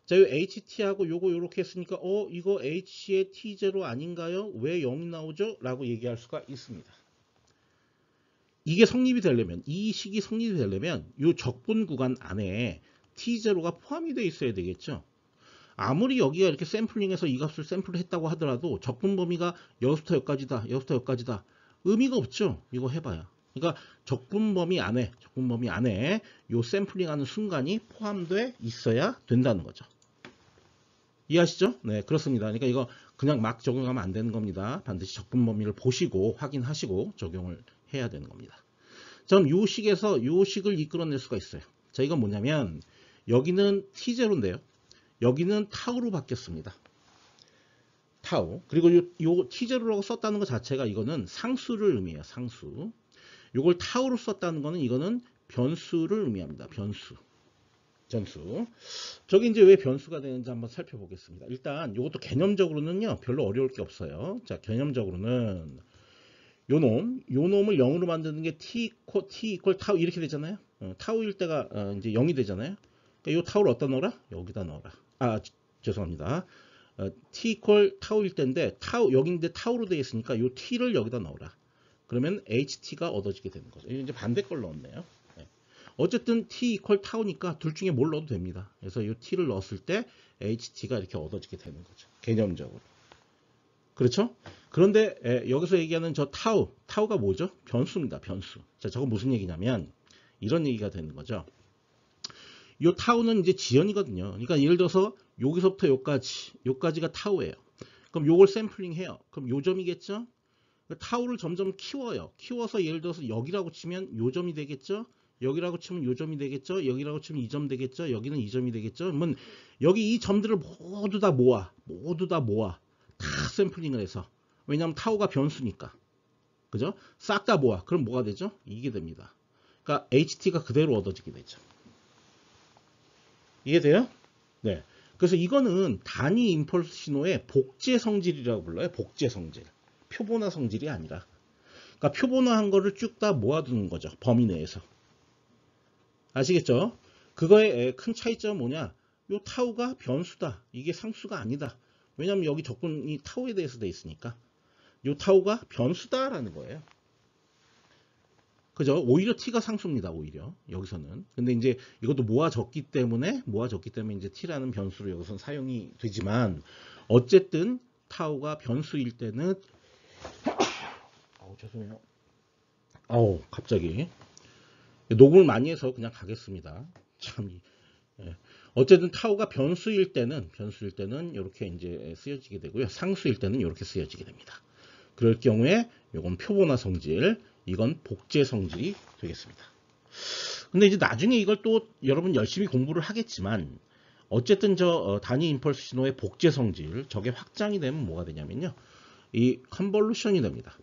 자, 이 HT하고 요거 요렇게 했으니까 이거 H의 T0 아닌가요? 왜 0이 나오죠? 라고 얘기할 수가 있습니다. 이게 성립이 되려면, 이 식이 성립이 되려면 요 적분 구간 안에 T0가 포함이 되어 있어야 되겠죠. 아무리 여기가 이렇게 샘플링해서 이 값을 샘플을 했다고 하더라도 적분 범위가 여기서부터 여기까지다, 여기서부터 여기까지다. 의미가 없죠. 이거 해봐야. 그러니까 적분 범위 안에 요 샘플링하는 순간이 포함돼 있어야 된다는 거죠. 이해하시죠? 네, 그렇습니다. 그러니까 이거 그냥 막 적용하면 안 되는 겁니다. 반드시 적분 범위를 보시고 확인하시고 적용을 해야 되는 겁니다. 그럼 요 식에서 요 식을 이끌어낼 수가 있어요. 자, 이건 뭐냐면 여기는 T0인데요. 여기는 타우로 바뀌었습니다. 타우. 그리고 요 T0라고 썼다는 것 자체가 이거는 상수를 의미해요. 상수. 요걸 타우로 썼다는 거는 이거는 변수를 의미합니다. 변수. 전수. 저기 이제 왜 변수가 되는지 한번 살펴보겠습니다. 일단 이것도 개념적으로는요, 별로 어려울 게 없어요. 자, 개념적으로는 요 놈을 0으로 만드는 게 t 이퀄 타우 이렇게 되잖아요. 타우일 때가 이제 0이 되잖아요. 그러니까 요 타우를 어디다 넣어라? 여기다 넣어라. 죄송합니다. t 이퀄 타우일 때인데 여기인데 타우로 되어 있으니까 요 t를 여기다 넣어라. 그러면 ht가 얻어지게 되는 거죠. 이제 반대 걸 넣었네요. 어쨌든 t 이퀄 타우니까 둘 중에 뭘 넣어도 됩니다. 그래서 이 t를 넣었을 때 ht가 이렇게 얻어지게 되는 거죠. 개념적으로. 그렇죠? 그런데 여기서 얘기하는 저 타우가 뭐죠? 변수입니다. 변수. 자, 저거 무슨 얘기냐면 이런 얘기가 되는 거죠. 이 타우는 이제 지연이거든요. 그러니까 예를 들어서 여기서부터 요까지가 타우예요. 그럼 요걸 샘플링 해요. 그럼 요 점이겠죠? 타우를 점점 키워요. 키워서 예를 들어서 여기라고 치면 요 점이 되겠죠? 여기라고 치면 요 점이 되겠죠? 여기라고 치면 이 점 되겠죠? 여기는 이 점이 되겠죠? 그러면 여기 이 점들을 모두 다 모아. 다 샘플링을 해서. 왜냐하면 타우가 변수니까. 그죠? 싹 다 모아. 그럼 뭐가 되죠? 이게 됩니다. 그러니까 HT가 그대로 얻어지게 되죠. 이해돼요? 네. 그래서 이거는 단위 임펄스 신호의 복제 성질이라고 불러요. 복제 성질. 표본화 성질이 아니라. 그러니까 표본화한 거를 쭉 다 모아두는 거죠. 범위 내에서. 아시겠죠? 그거의 큰 차이점은 뭐냐? 요 타우가 변수다. 이게 상수가 아니다. 왜냐하면 여기 적분이 타우에 대해서 돼 있으니까. 요 타우가 변수다라는 거예요. 그죠? 오히려 t가 상수입니다. 오히려 여기서는. 근데 이제 이것도 모아졌기 때문에 이제 t라는 변수로 여기서는 사용이 되지만 어쨌든 타우가 변수일 때는 죄송해요. 갑자기 녹음을 많이 해서 그냥 가겠습니다. 참. 어쨌든 타우가 변수일 때는 이렇게 이제 쓰여지게 되고요. 상수일 때는 이렇게 쓰여지게 됩니다. 그럴 경우에 이건 표본화 성질, 이건 복제 성질이 되겠습니다. 근데 이제 나중에 이걸 또 여러분 열심히 공부를 하겠지만 어쨌든 저 단위 임펄스 신호의 복제 성질, 저게 확장이 되면 뭐가 되냐면요. 이 컨볼루션이 됩니다.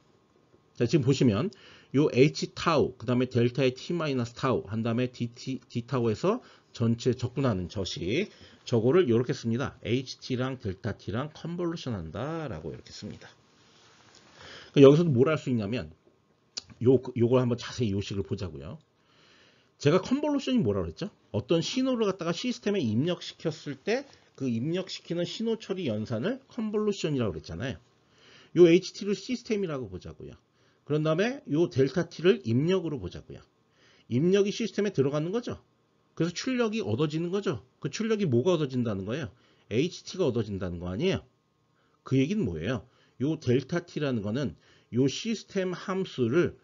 자, 지금 보시면 요 h 타우, 그 다음에 델타의 t 마이너스 타우, 한 다음에 d 타우에서 전체 적분하는 저식, 저거를 이렇게 씁니다. ht랑 델타 t랑 컨볼루션 한다라고 이렇게 씁니다. 여기서도 뭘 할 수 있냐면 요걸 한번 자세히 요 식을 보자고요. 제가 컨볼루션이 뭐라고 그랬죠? 어떤 신호를 갖다가 시스템에 입력시켰을 때 그 입력시키는 신호 처리 연산을 컨볼루션이라고 그랬잖아요. 요 ht를 시스템이라고 보자고요. 그런 다음에 요 델타 t를 입력으로 보자고요. 입력이 시스템에 들어가는 거죠. 그래서 출력이 얻어지는 거죠. 그 출력이 뭐가 얻어진다는 거예요? ht가 얻어진다는 거 아니에요? 그 얘기는 뭐예요? 요 델타 t라는 거는 요 시스템 함수를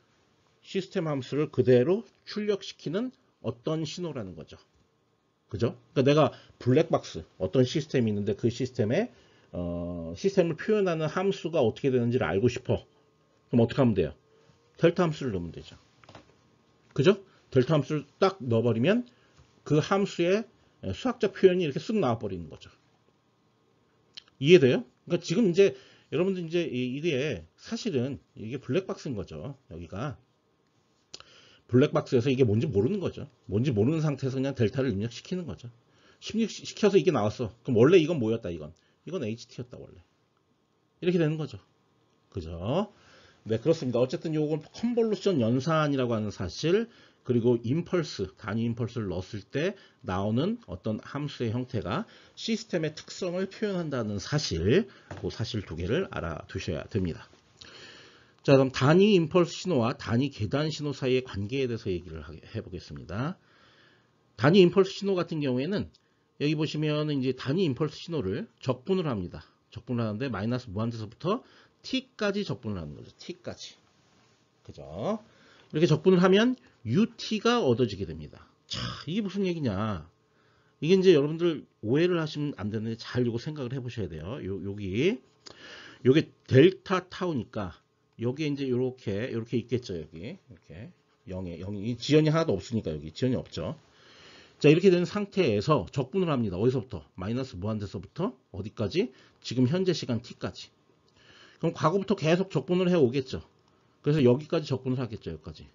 그대로 출력시키는 어떤 신호라는 거죠. 그죠? 그러니까 내가 블랙박스, 어떤 시스템이 있는데 그 시스템에 시스템을 표현하는 함수가 어떻게 되는지를 알고 싶어. 그럼 어떻게 하면 돼요? 델타 함수를 넣으면 되죠. 그죠? 델타 함수를 딱 넣어버리면 그 함수의 수학적 표현이 이렇게 쓱 나와버리는 거죠. 이해돼요? 그러니까 지금 이제 여러분들 이제 이게 사실은 이게 블랙박스인 거죠. 여기가 블랙박스에서 이게 뭔지 모르는 거죠. 뭔지 모르는 상태에서 그냥 델타를 입력시키는 거죠. 입력시켜서 이게 나왔어. 그럼 원래 이건 뭐였다? 이건 HT였다 원래. 이렇게 되는 거죠. 그죠? 네, 그렇습니다. 어쨌든 요건 컨볼루션 연산이라고 하는 사실, 그리고 임펄스, 단위 임펄스를 넣었을 때 나오는 어떤 함수의 형태가 시스템의 특성을 표현한다는 사실, 그 사실 두 개를 알아두셔야 됩니다. 자, 그럼 단위 임펄스 신호와 단위 계단 신호 사이의 관계에 대해서 얘기를 해보겠습니다. 단위 임펄스 신호 같은 경우에는 여기 보시면 이제 단위 임펄스 신호를 적분을 합니다. 적분을 하는데 마이너스 무한대서부터 t까지 적분을 하는 거죠. t까지. 그죠? 이렇게 적분을 하면 ut가 얻어지게 됩니다. 자, 이게 무슨 얘기냐? 이게 이제 여러분들 오해를 하시면 안 되는데 잘 이거 생각을 해보셔야 돼요. 요게 델타 타우니까 여기에 이제 요렇게 있겠죠. 여기 이렇게 0이 지연이 하나도 없으니까 여기 지연이 없죠. 자, 이렇게 된 상태에서 적분을 합니다. 어디서부터? 마이너스 무한대서부터 어디까지? 지금 현재 시간 t까지. 그럼 과거부터 계속 적분을 해 오겠죠. 그래서 여기까지 적분을 하겠죠. 여기까지.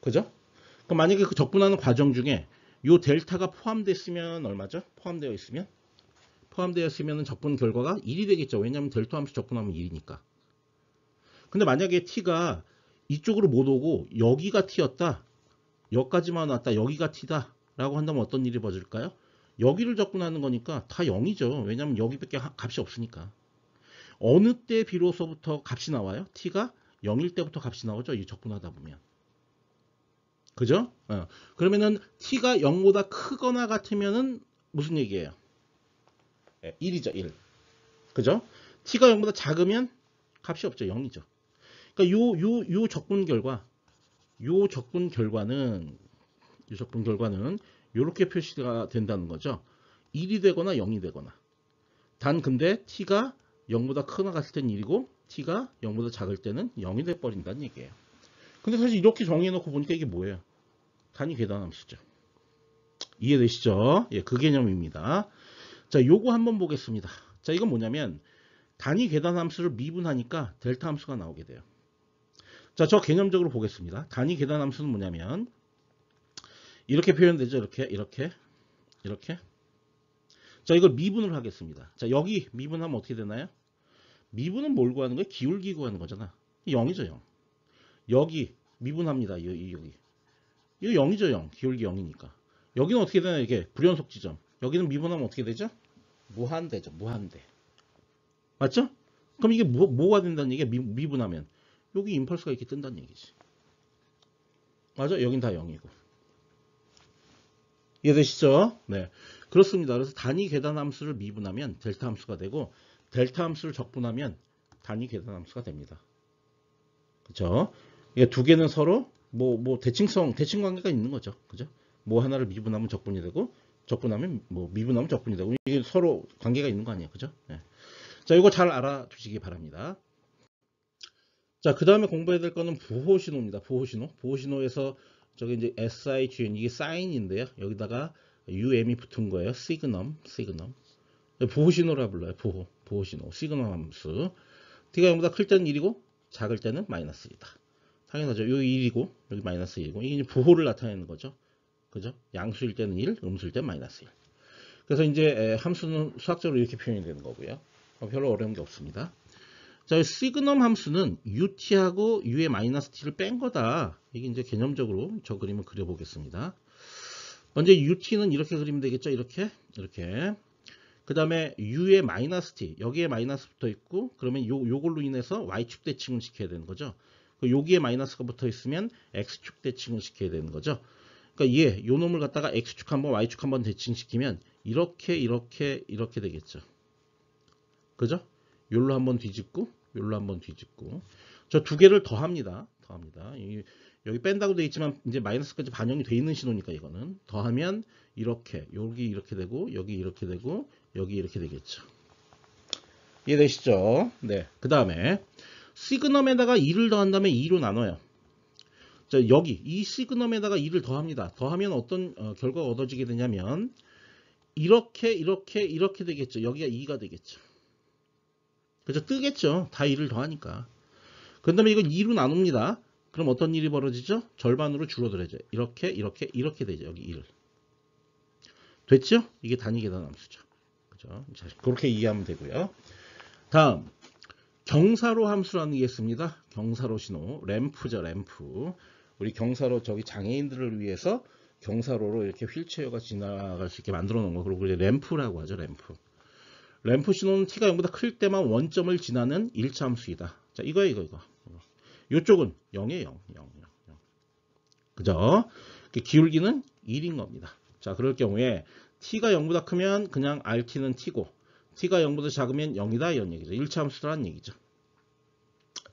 그죠? 그럼 만약에 그 적분하는 과정 중에 요 델타가 포함됐으면 얼마죠? 포함되어 있으면 적분 결과가 1이 되겠죠. 왜냐하면 델타 함수 적분하면 1이니까. 근데 만약에 t가 이쪽으로 못 오고 여기가 t였다. 여기까지만 왔다. 여기가 t다. 라고 한다면 어떤 일이 벌어질까요? 여기를 적분하는 거니까 다 0이죠. 왜냐하면 여기밖에 값이 없으니까. 어느 때 비로소부터 값이 나와요? t가 0일 때부터 값이 나오죠. 이 적분하다 보면. 그죠? 그러면은 t가 0보다 크거나 같으면은 무슨 얘기예요? 1이죠. 1. 그죠? t가 0보다 작으면 값이 없죠. 0이죠. 그러니까 요 적분 결과는 이렇게 표시가 된다는 거죠. 1이 되거나 0이 되거나. 단 근데 t가 0보다 크거나 같을 때는 1이고 t가 0보다 작을 때는 0이 돼버린다는 얘기예요. 근데 사실 이렇게 정의해놓고 보니까 이게 뭐예요? 단위 계산함수죠. 이해되시죠? 예, 그 개념입니다. 자, 요거 한번 보겠습니다. 자, 이건 뭐냐면 단위 계산함수를 미분하니까 델타 함수가 나오게 돼요. 자, 저 개념적으로 보겠습니다. 단위 계산함수는 뭐냐면 이렇게 표현되죠. 이렇게. 자, 이걸 미분을 하겠습니다. 자, 여기 미분하면 어떻게 되나요? 미분은 뭘 구하는 거예요? 기울기 구하는 거잖아. 0이죠, 0. 여기 미분합니다. 여기. 이거 0이죠, 0. 기울기 0이니까. 여기는 어떻게 되나요? 이게 불연속 지점. 여기는 미분하면 어떻게 되죠? 무한대죠. 무한대. 맞죠? 그럼 이게 뭐가 된다는 얘기야? 미분하면. 여기 임펄스가 이렇게 뜬다는 얘기지. 맞아? 여긴 다 0이고. 이해되시죠? 네. 그렇습니다. 그래서 단위 계산함수를 미분하면 델타 함수가 되고 델타 함수를 적분하면 단위 계산함수가 됩니다. 그죠? 이게 두 개는 서로 대칭 관계가 있는 거죠. 그죠? 뭐 하나를 미분하면 적분이 되고 적분하면 미분하면 적분이 되고 이게 서로 관계가 있는 거 아니에요. 그죠? 네. 자, 이거 잘 알아두시기 바랍니다. 자, 그 다음에 공부해야 될 거는 부호신호입니다. 부호신호에서 저기 이제 SIGN 이게 사인인데요. 여기다가 UM이 붙은 거예요. 시그넘. 부호신호라 불러요. 부호신호. 시그넘 함수. t가 0보다 클 때는 1이고 작을 때는 마이너스 2다. 당연하죠. 여기 1이고 여기 마이너스 1이고 이게 이제 부호를 나타내는 거죠. 그죠? 양수일 때는 1, 음수일 때는 마이너스 1. 그래서 이제 함수는 수학적으로 이렇게 표현이 되는 거고요. 별로 어려운 게 없습니다. 자, 시그넘 함수는 ut하고 u의 마이너스 t를 뺀 거다. 이게 이제 개념적으로 저 그림을 그려보겠습니다. 먼저 ut는 이렇게 그리면 되겠죠. 이렇게. 그 다음에 u의 마이너스 t, 여기에 마이너스 붙어 있고, 그러면 요걸로 인해서 y축 대칭을 시켜야 되는 거죠. 여기에 마이너스가 붙어 있으면 x축 대칭을 시켜야 되는 거죠. 그러니까 요 놈을 갖다가 x축 한번, y축 한번 대칭시키면 이렇게 되겠죠. 그죠? 요로 한번 뒤집고, 요로 한번 뒤집고. 저 두 개를 더합니다. 여기 뺀다고 되어 있지만 이제 마이너스까지 반영이 되어 있는 신호니까 이거는 더하면 여기 이렇게 되고 여기 이렇게 되고 여기 이렇게 되겠죠. 이해되시죠? 네. 그 다음에 시그넘에다가 2를 더한 다음에 2로 나눠요. 자, 여기 이 시그넘에다가 2를 더합니다. 더하면 어떤 결과가 얻어지게 되냐면 이렇게 되겠죠. 여기가 2가 되겠죠. 그죠? 뜨겠죠. 다 2를 더하니까. 그 다음에 이걸 2로 나눕니다. 그럼 어떤 일이 벌어지죠? 절반으로 줄어들어져. 이렇게 되죠. 여기 1. 됐죠? 이게 단위 계산 함수죠. 그죠? 자, 그렇게 이해하면 되고요. 다음 경사로 함수라는 게 있습니다. 경사로 신호. 램프죠. 램프. 우리 경사로 저기 장애인들을 위해서 경사로로 이렇게 휠체어가 지나갈 수 있게 만들어 놓은 거. 그리고 램프라고 하죠. 램프 신호는 t가 0보다 클 때만 원점을 지나는 1차 함수이다. 자, 이거. 요쪽은 0이에요. 0. 그죠? 기울기는 1인 겁니다. 자, 그럴 경우에 t가 0보다 크면 그냥 rt는 t고 t가 0보다 작으면 0이다 이런 얘기죠. 1차 함수라는 얘기죠.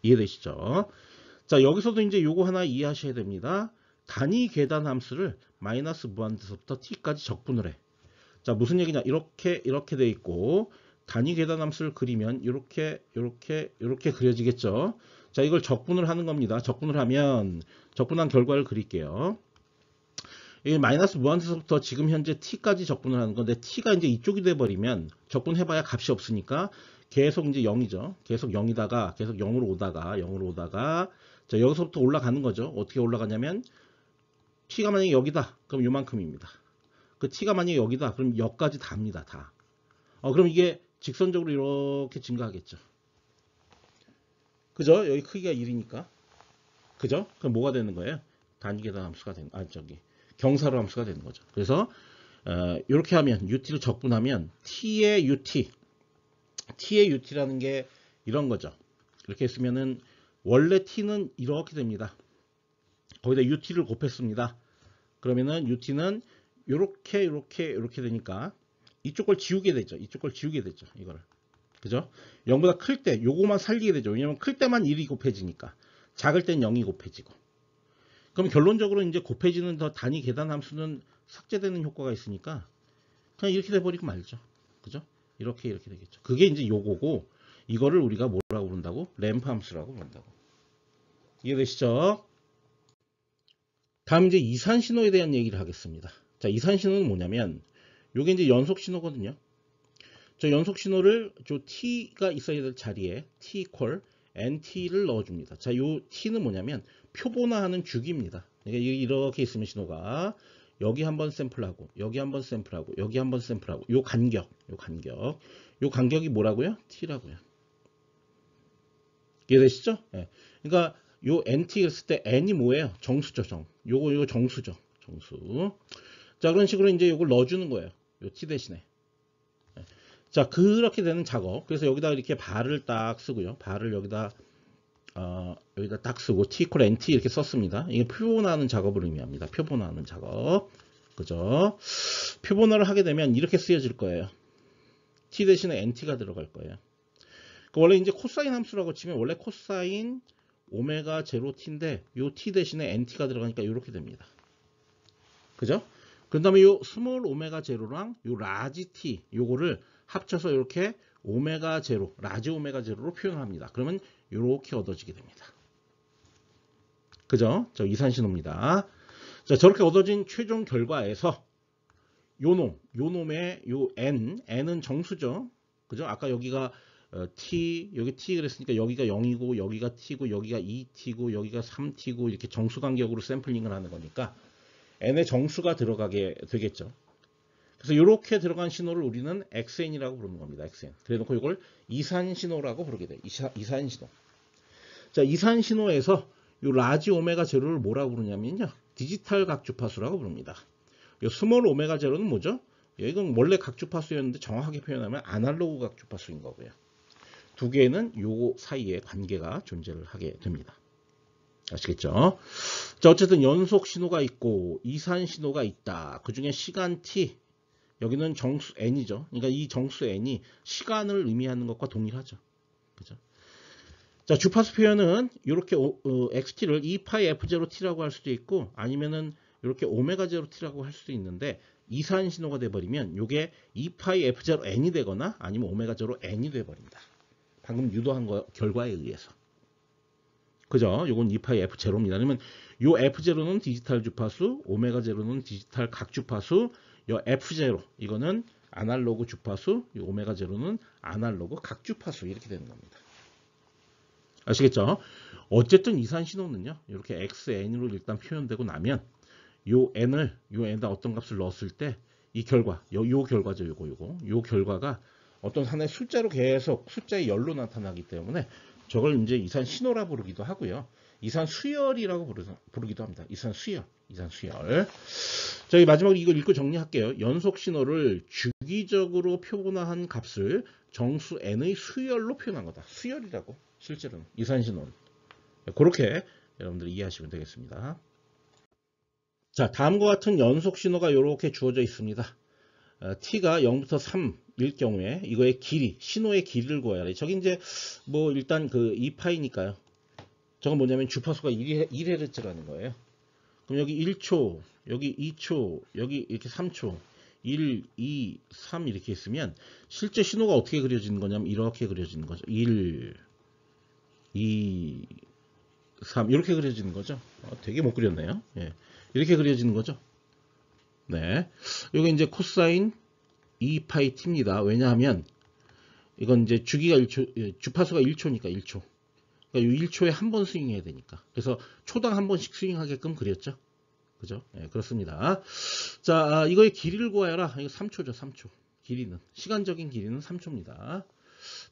이해되시죠? 자, 여기서도 이제 요거 하나 이해하셔야 됩니다. 단위 계단 함수를 마이너스 무한대에서부터 t까지 적분을 해. 자, 무슨 얘기냐? 이렇게 돼 있고 단위 계단 함수를 그리면 이렇게 그려지겠죠. 자, 이걸 적분을 하는 겁니다. 적분을 하면 적분한 결과를 그릴게요. 이 마이너스 무한대에서부터 지금 현재 t까지 적분을 하는 건데 t가 이제 이쪽이 돼 버리면 적분해봐야 값이 없으니까 계속 이제 0이죠. 계속 0이다가 계속 0으로 오다가 자, 여기서부터 올라가는 거죠. 어떻게 올라가냐면 t가 만약에 여기다 그럼 요만큼입니다. 그 t가 만약에 여기다 그럼 여기까지 답니다. 다. 그럼 이게 직선적으로 이렇게 증가하겠죠. 그죠? 여기 크기가 1이니까. 그죠? 그럼 뭐가 되는 거예요? 단위계단 함수가 되는, 경사로 함수가 되는 거죠. 그래서, 이렇게 하면, ut를 적분하면, t의 ut라는 게 이런 거죠. 이렇게 했으면은, 원래 t는 이렇게 됩니다. 거기다 ut를 곱했습니다. 그러면은, ut는 이렇게 되니까, 이쪽 걸 지우게 되죠. 이거를. 그죠? 0보다 클 때 요거만 살리게 되죠. 왜냐면 클 때만 1이 곱해지니까. 작을 땐 0이 곱해지고. 그럼 결론적으로 이제 곱해지는 더 단위 계단 함수는 삭제되는 효과가 있으니까 그냥 이렇게 돼버리고 말죠. 그죠? 이렇게 되겠죠. 그게 이제 요거고 이거를 우리가 뭐라고 부른다고? 램프 함수라고 부른다고. 이해되시죠? 다음 이제 이산 신호에 대한 얘기를 하겠습니다. 자, 이산 신호는 뭐냐면 요게 이제 연속 신호거든요. 저 연속 신호를 저 t가 있어야 될 자리에 t equal nt를 넣어줍니다. 자, 요 t는 뭐냐면 표본화하는 주기입니다. 그러니까 이렇게 있으면 신호가 여기 한번 샘플하고 여기 한번 샘플하고 여기 한번 샘플하고 요 간격이 뭐라고요? t라고요. 이해되시죠? 네. 그러니까 요 nt 했을 때 n이 뭐예요? 정수죠, 요거 정수죠, 정수. 자, 그런 식으로 이제 요걸 넣어주는 거예요. 요 t 대신에. 자, 그렇게 되는 작업. 그래서 여기다 이렇게 발을 딱 쓰고요. 발을 여기다 딱 쓰고 t equal nt 이렇게 썼습니다. 이게 표본화하는 작업을 의미합니다. 표본화하는 작업. 그죠? 표본화를 하게 되면 이렇게 쓰여질 거예요. t 대신에 nt가 들어갈 거예요. 원래 이제 코사인 함수라고 치면 원래 코사인 오메가 제로 t인데 요 t 대신에 nt가 들어가니까 이렇게 됩니다. 그죠? 그 다음에 요 스몰 오메가 제로랑 요 라지 t 요거를 합쳐서 이렇게 오메가 제로, 라지 오메가 제로로 표현합니다. 그러면 이렇게 얻어지게 됩니다. 그죠? 저 이산신호입니다. 자, 저렇게 얻어진 최종 결과에서 요놈의 요 n은 정수죠. 그죠? 아까 여기가 t, 여기 t 그랬으니까 여기가 0이고 여기가 t고 여기가 2t고 여기가 3t고 이렇게 정수 간격으로 샘플링을 하는 거니까 n의 정수가 들어가게 되겠죠. 그래서 이렇게 들어간 신호를 우리는 xn이라고 부르는 겁니다. xn. 그래 놓고 이걸 이산신호라고 부르게 돼요. 이산신호. 자, 이산신호에서 이 라지 오메가 제로를 뭐라고 부르냐면요. 디지털 각주파수라고 부릅니다. 이 스몰 오메가 제로는 뭐죠? 이건 원래 각주파수였는데 정확하게 표현하면 아날로그 각주파수인 거고요. 두 개는 요 사이에 관계가 존재를 하게 됩니다. 아시겠죠? 자, 어쨌든 연속 신호가 있고 이산 신호가 있다. 그 중에 시간 t, 여기는 정수 n이죠. 그러니까 이 정수 n이 시간을 의미하는 것과 동일하죠. 그죠? 자, 주파수 표현은 이렇게 xt를 2파이 f0t라고 할 수도 있고 아니면은 이렇게 오메가 0t라고 할 수도 있는데 이산 신호가 돼버리면 이게 2파이 f0n이 되거나 아니면 오메가 0n이 돼버립니다. 방금 유도한 결과에 의해서. 그죠? 요건 2파이 f0입니다. 그러면 요 f0는 디지털 주파수, 오메가 0는 디지털 각주파수, 요 f0 이거는 아날로그 주파수, 요 오메가 0는 아날로그 각주파수 이렇게 되는 겁니다. 아시겠죠? 어쨌든 이산 신호는요. 이렇게 xn으로 일단 표현되고 나면 요 n에다 어떤 값을 넣었을 때 이 결과, 요 결과죠. 요 결과가 어떤 하나의 숫자로 계속 숫자의 열로 나타나기 때문에 저걸 이제 이산 신호라 부르기도 하고요. 이산 수열이라고 부르기도 합니다. 이산 수열. 저희 마지막으로 이걸 읽고 정리할게요. 연속 신호를 주기적으로 표본화한 값을 정수 n의 수열로 표현한 거다. 수열이라고 실제로는 이산 신호는. 그렇게 여러분들이 이해하시면 되겠습니다. 자, 다음과 같은 연속 신호가 이렇게 주어져 있습니다. t가 0부터 3일 경우에 이거의 길이, 신호의 길이를 구해야 돼. 저기 이제 뭐 일단 그 2파이니까요. 저건 뭐냐면 주파수가 1Hz라는 거예요. 그럼 여기 1초, 여기 2초, 여기 이렇게 3초, 1, 2, 3 이렇게 있으면 실제 신호가 어떻게 그려지는 거냐면 이렇게 그려지는 거죠. 1, 2, 3 이렇게 그려지는 거죠. 되게 못 그렸네요. 예. 이렇게 그려지는 거죠. 네. 여기 이제 코사인 2파이 t입니다. 왜냐하면 이건 이제 주기가 1초, 주파수가 1초니까 1초. 그러니까 1초에 한 번 스윙해야 되니까. 그래서 초당 한 번씩 스윙하게끔 그렸죠. 그죠? 네, 그렇습니다. 자, 이거의 길이를 구하여라. 이거 3초죠, 3초. 길이는. 시간적인 길이는 3초입니다.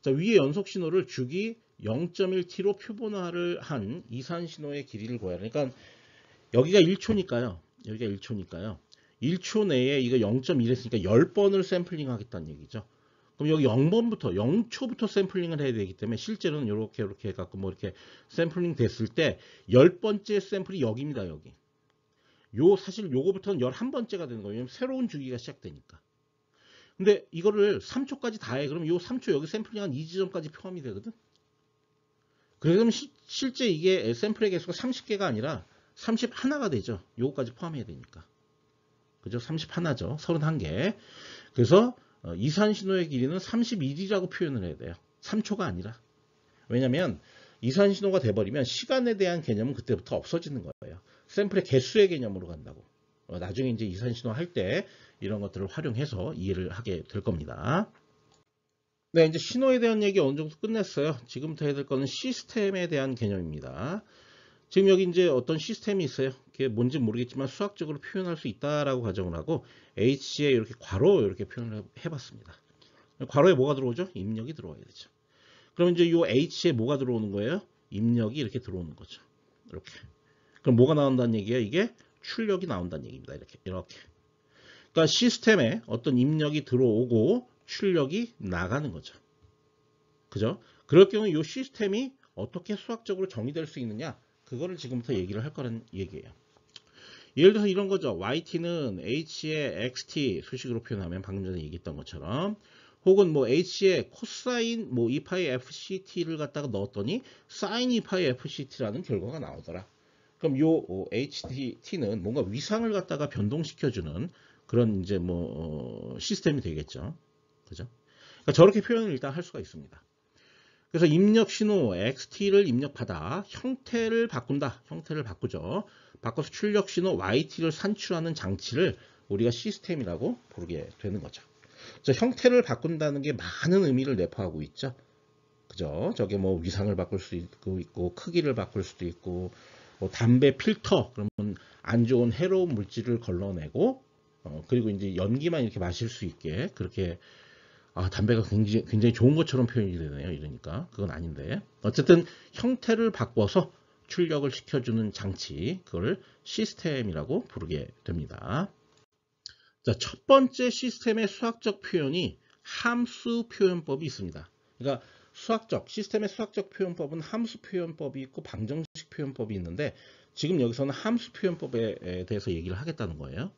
자, 위에 연속 신호를 주기 0.1t로 표본화를 한 이산 신호의 길이를 구하여라. 그러니까 여기가 1초니까요. 여기가 1초니까요. 1초 내에 이거 0.1 했으니까 10번을 샘플링 하겠다는 얘기죠. 그럼 여기 0번부터 0초부터 샘플링을 해야 되기 때문에 실제로는 이렇게 해갖고 뭐 이렇게 샘플링 됐을 때 10번째 샘플이 여기입니다. 여기. 사실 요거부터는 11번째가 되는 거예요. 왜냐면 새로운 주기가 시작되니까. 근데 이거를 3초까지 다 해. 그럼 요 3초 여기 샘플링 한 이 지점까지 포함이 되거든. 그러면 실제 이게 샘플의 개수가 30개가 아니라 31가 되죠. 요거까지 포함해야 되니까. 그죠? 31죠. 31개. 그래서 이산 신호의 길이는 31이라고 표현을 해야 돼요. 3초가 아니라. 왜냐면 이산 신호가 돼버리면 시간에 대한 개념은 그때부터 없어지는 거예요. 샘플의 개수의 개념으로 간다고. 나중에 이제 이산 신호 할 때 이런 것들을 활용해서 이해를 하게 될 겁니다. 네, 이제 신호에 대한 얘기 어느 정도 끝냈어요. 지금부터 해야 될 거는 시스템에 대한 개념입니다. 지금 여기 이제 어떤 시스템이 있어요. 그게 뭔지 모르겠지만 수학적으로 표현할 수 있다라고 가정을 하고 H에 이렇게 괄호 이렇게 표현을 해봤습니다. 괄호에 뭐가 들어오죠? 입력이 들어와야 되죠. 그럼 이제 이 H에 뭐가 들어오는 거예요? 입력이 이렇게 들어오는 거죠. 이렇게. 그럼 뭐가 나온다는 얘기예요? 이게 출력이 나온다는 얘기입니다. 이렇게. 그러니까 시스템에 어떤 입력이 들어오고 출력이 나가는 거죠. 그죠? 그럴 경우 이 시스템이 어떻게 수학적으로 정의될 수 있느냐? 그거를 지금부터 얘기를 할 거라는 얘기예요. 예를 들어서 이런 거죠. yt는 h의 xt 수식으로 표현하면 방금 전에 얘기했던 것처럼 혹은 뭐 h의 코사인 뭐 2파이 fct를 갖다가 넣었더니 사인 2파이 fct라는 결과가 나오더라. 그럼 요 ht는 뭔가 위상을 갖다가 변동시켜주는 그런 이제 뭐 시스템이 되겠죠. 그죠? 그러니까 저렇게 표현을 일단 할 수가 있습니다. 그래서 입력 신호 XT를 입력하다 형태를 바꾼다. 형태를 바꾸죠. 바꿔서 출력 신호 YT를 산출하는 장치를 우리가 시스템이라고 부르게 되는 거죠. 형태를 바꾼다는 게 많은 의미를 내포하고 있죠. 그죠? 저게 뭐 위상을 바꿀 수도 있고 크기를 바꿀 수도 있고 뭐 담배 필터 그러면 안 좋은 해로운 물질을 걸러내고 그리고 이제 연기만 이렇게 마실 수 있게 그렇게 담배가 굉장히 좋은 것처럼 표현이 되네요. 이러니까 그건 아닌데 어쨌든 형태를 바꿔서 출력을 시켜주는 장치 그걸 시스템이라고 부르게 됩니다. 자, 첫 번째 시스템의 수학적 표현이 함수 표현법이 있습니다. 그러니까 시스템의 수학적 표현법은 함수 표현법이 있고 방정식 표현법이 있는데 지금 여기서는 함수 표현법에 대해서 얘기를 하겠다는 거예요.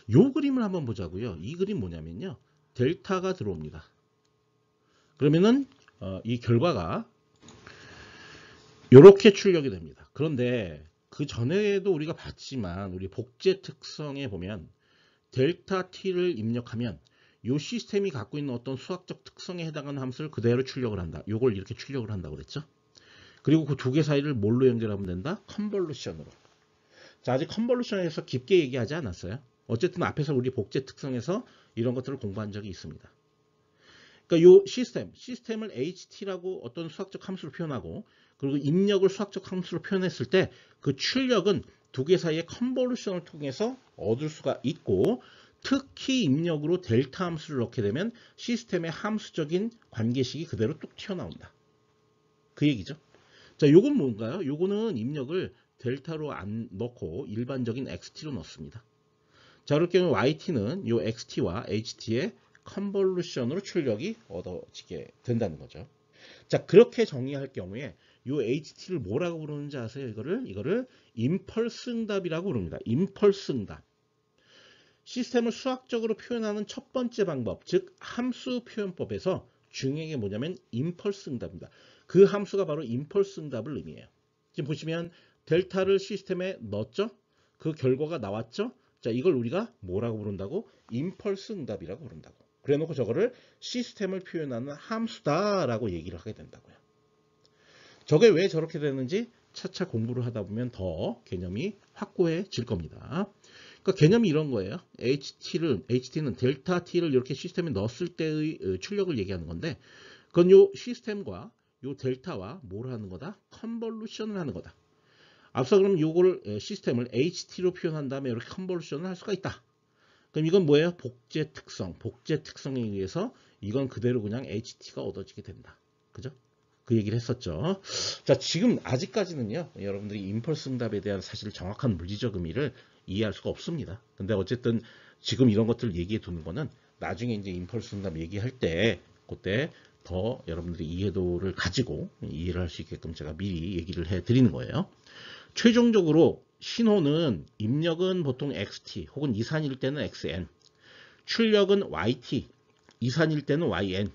이 그림을 한번 보자고요. 이 그림 뭐냐면요. 델타가 들어옵니다. 그러면은 이 결과가 이렇게 출력이 됩니다. 그런데 그 전에도 우리가 봤지만 우리 복제 특성에 보면 델타 t를 입력하면 이 시스템이 갖고 있는 어떤 수학적 특성에 해당하는 함수를 그대로 출력을 한다. 이걸 이렇게 출력을 한다고 그랬죠. 그리고 그 두 개 사이를 뭘로 연결하면 된다? 컨볼루션으로. 자, 아직 컨볼루션에서 깊게 얘기하지 않았어요. 어쨌든 앞에서 우리 복제 특성에서 이런 것들을 공부한 적이 있습니다. 그러니까 이 시스템을 HT라고 어떤 수학적 함수로 표현하고 그리고 입력을 수학적 함수로 표현했을 때 그 출력은 두 개 사이의 컨볼루션을 통해서 얻을 수가 있고 특히 입력으로 델타 함수를 넣게 되면 시스템의 함수적인 관계식이 그대로 뚝 튀어나온다. 그 얘기죠. 자, 요건 뭔가요? 요거는 입력을 델타로 안 넣고 일반적인 XT로 넣습니다. 자, 그럴 경우 YT는 요 XT와 HT의 컨볼루션으로 출력이 얻어지게 된다는 거죠. 자, 그렇게 정의할 경우에 요 HT를 뭐라고 부르는지 아세요? 이거를 임펄스 응답이라고 부릅니다. 임펄스 응답. 시스템을 수학적으로 표현하는 첫 번째 방법, 즉 함수 표현법에서 중요한 게 뭐냐면 임펄스 응답입니다. 그 함수가 바로 임펄스 응답을 의미해요. 지금 보시면 델타를 시스템에 넣었죠? 그 결과가 나왔죠? 자, 이걸 우리가 뭐라고 부른다고? 임펄스 응답이라고 부른다고. 그래 놓고 저거를 시스템을 표현하는 함수다라고 얘기를 하게 된다고요. 저게 왜 저렇게 되는지 차차 공부를 하다 보면 더 개념이 확고해질 겁니다. 그러니까 개념이 이런 거예요. HT는 델타 T를 이렇게 시스템에 넣었을 때의 출력을 얘기하는 건데, 그건 요 시스템과 요 델타와 뭘 하는 거다? 컨볼루션을 하는 거다. 앞서 그럼 요거를 시스템을 HT로 표현한 다음에 이렇게 컨볼루션을 할 수가 있다. 그럼 이건 뭐예요? 복제 특성에 의해서 이건 그대로 그냥 HT가 얻어지게 된다. 그죠? 그 얘기를 했었죠. 자, 지금 아직까지는요, 여러분들이 임펄스 응답에 대한 사실 정확한 물리적 의미를 이해할 수가 없습니다. 근데 어쨌든 지금 이런 것들을 얘기해 두는 거는 나중에 이제 임펄스 응답 얘기할 때 그때 더 여러분들이 이해도를 가지고 이해를 할 수 있게끔 제가 미리 얘기를 해 드리는 거예요. 최종적으로 신호는 입력은 보통 XT 혹은 이산일 때는 XN, 출력은 YT, 이산일 때는 YN,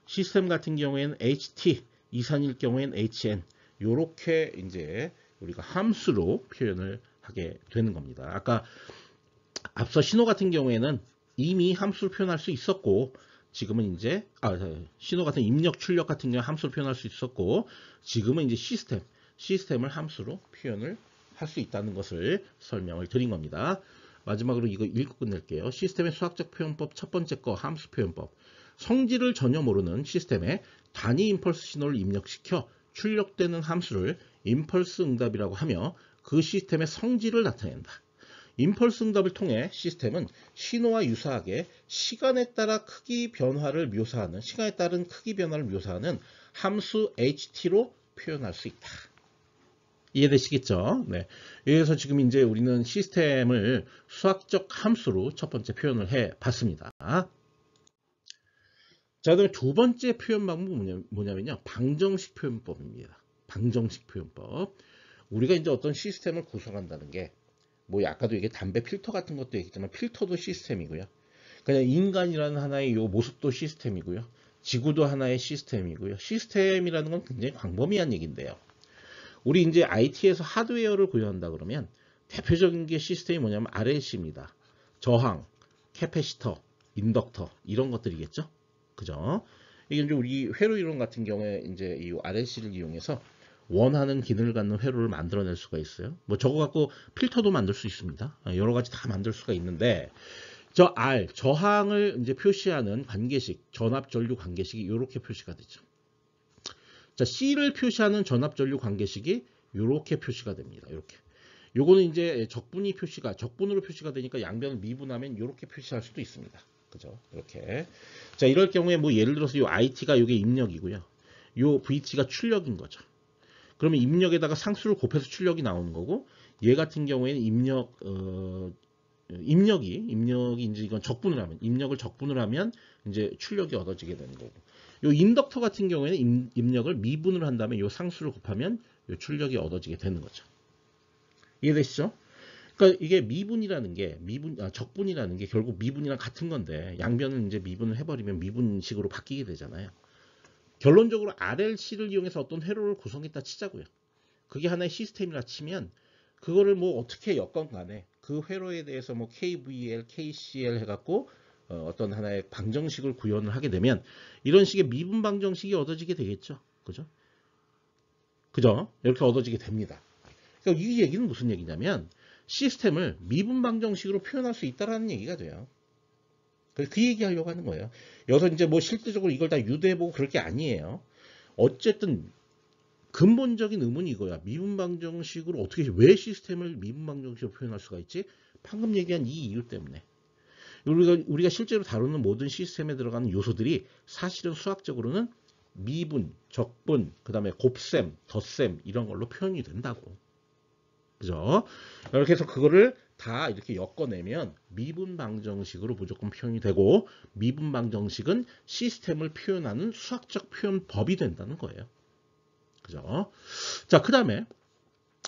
시스템 같은 경우에는 HT, 이산일 경우에는 HN, 요렇게 이제 우리가 함수로 표현을 하게 되는 겁니다. 아까 앞서 신호 같은 경우에는 이미 함수로 표현할 수 있었고, 지금은 이제 신호 같은 입력 출력 같은 경우 함수로 표현할 수 있었고, 지금은 이제 시스템을 함수로 표현을 할 수 있다는 것을 설명을 드린 겁니다. 마지막으로 이거 읽고 끝낼게요. 시스템의 수학적 표현법 첫 번째 거 함수 표현법. 성질을 전혀 모르는 시스템에 단위 임펄스 신호를 입력시켜 출력되는 함수를 임펄스 응답이라고 하며 그 시스템의 성질을 나타낸다. 임펄스 응답을 통해 시스템은 신호와 유사하게 시간에 따른 크기 변화를 묘사하는 함수 HT로 표현할 수 있다. 이해되시겠죠? 네. 여기서 지금 이제 우리는 시스템을 수학적 함수로 첫 번째 표현을 해 봤습니다. 자, 그다음에 두 번째 표현 방법은 뭐냐면요. 방정식 표현법입니다. 방정식 표현법. 우리가 이제 어떤 시스템을 구성한다는 게, 뭐 아까도 이게 담배 필터 같은 것도 얘기했지만 필터도 시스템이고요. 그냥 인간이라는 하나의 요 모습도 시스템이고요. 지구도 하나의 시스템이고요. 시스템이라는 건 굉장히 광범위한 얘기인데요. 우리 이제 IT에서 하드웨어를 구현한다 그러면 대표적인 게 시스템이 뭐냐면 RLC입니다. 저항, 캐패시터, 인덕터 이런 것들이겠죠. 그죠? 이게 이제 우리 회로 이론 같은 경우에 이제 이 RLC를 이용해서 원하는 기능을 갖는 회로를 만들어낼 수가 있어요. 뭐 저거 갖고 필터도 만들 수 있습니다. 여러 가지 다 만들 수가 있는데, 저 R, 저항을 이제 표시하는 관계식, 전압전류 관계식이 이렇게 표시가 되죠. 자, C를 표시하는 전압전류 관계식이 이렇게 표시가 됩니다. 이렇게. 요거는 이제 적분으로 표시가 되니까 양변을 미분하면 이렇게 표시할 수도 있습니다. 그죠? 이렇게. 자, 이럴 경우에 뭐 예를 들어서 요 IT가 이게 입력이고요. 요 VT가 출력인 거죠. 그러면 입력에다가 상수를 곱해서 출력이 나오는 거고, 얘 같은 경우에는 입력이 이제 이건 입력을 적분을 하면 이제 출력이 얻어지게 되는 거고, 요 인덕터 같은 경우에는 입력을 미분을 한 다음에 요 상수를 곱하면 요 출력이 얻어지게 되는 거죠. 이해되시죠? 그러니까 이게 적분이라는 게 결국 미분이랑 같은 건데, 양변을 이제 미분을 해버리면 미분식으로 바뀌게 되잖아요. 결론적으로 RLC를 이용해서 어떤 회로를 구성했다 치자고요. 그게 하나의 시스템이라 치면 그거를 뭐 어떻게 엮건 간에 그 회로에 대해서 뭐 KVL, KCL 해갖고 어떤 하나의 방정식을 구현을 하게 되면 이런 식의 미분 방정식이 얻어지게 되겠죠. 그죠? 그죠? 이렇게 얻어지게 됩니다. 그러니까 이 얘기는 무슨 얘기냐면 시스템을 미분 방정식으로 표현할 수 있다라는 얘기가 돼요. 그 얘기하려고 하는 거예요. 여기서 이제 뭐 실질적으로 이걸 다 유도해보고 그럴 게 아니에요. 어쨌든 근본적인 의문이 이거야. 미분 방정식으로 왜 시스템을 미분 방정식으로 표현할 수가 있지? 방금 얘기한 이 이유 때문에. 우리가 실제로 다루는 모든 시스템에 들어가는 요소들이 사실은 수학적으로는 미분, 적분, 그 다음에 곱셈, 덧셈 이런 걸로 표현이 된다고. 그죠? 이렇게 해서 그거를 다 이렇게 엮어내면 미분 방정식으로 무조건 표현이 되고, 미분 방정식은 시스템을 표현하는 수학적 표현법이 된다는 거예요. 그죠? 자, 그 다음에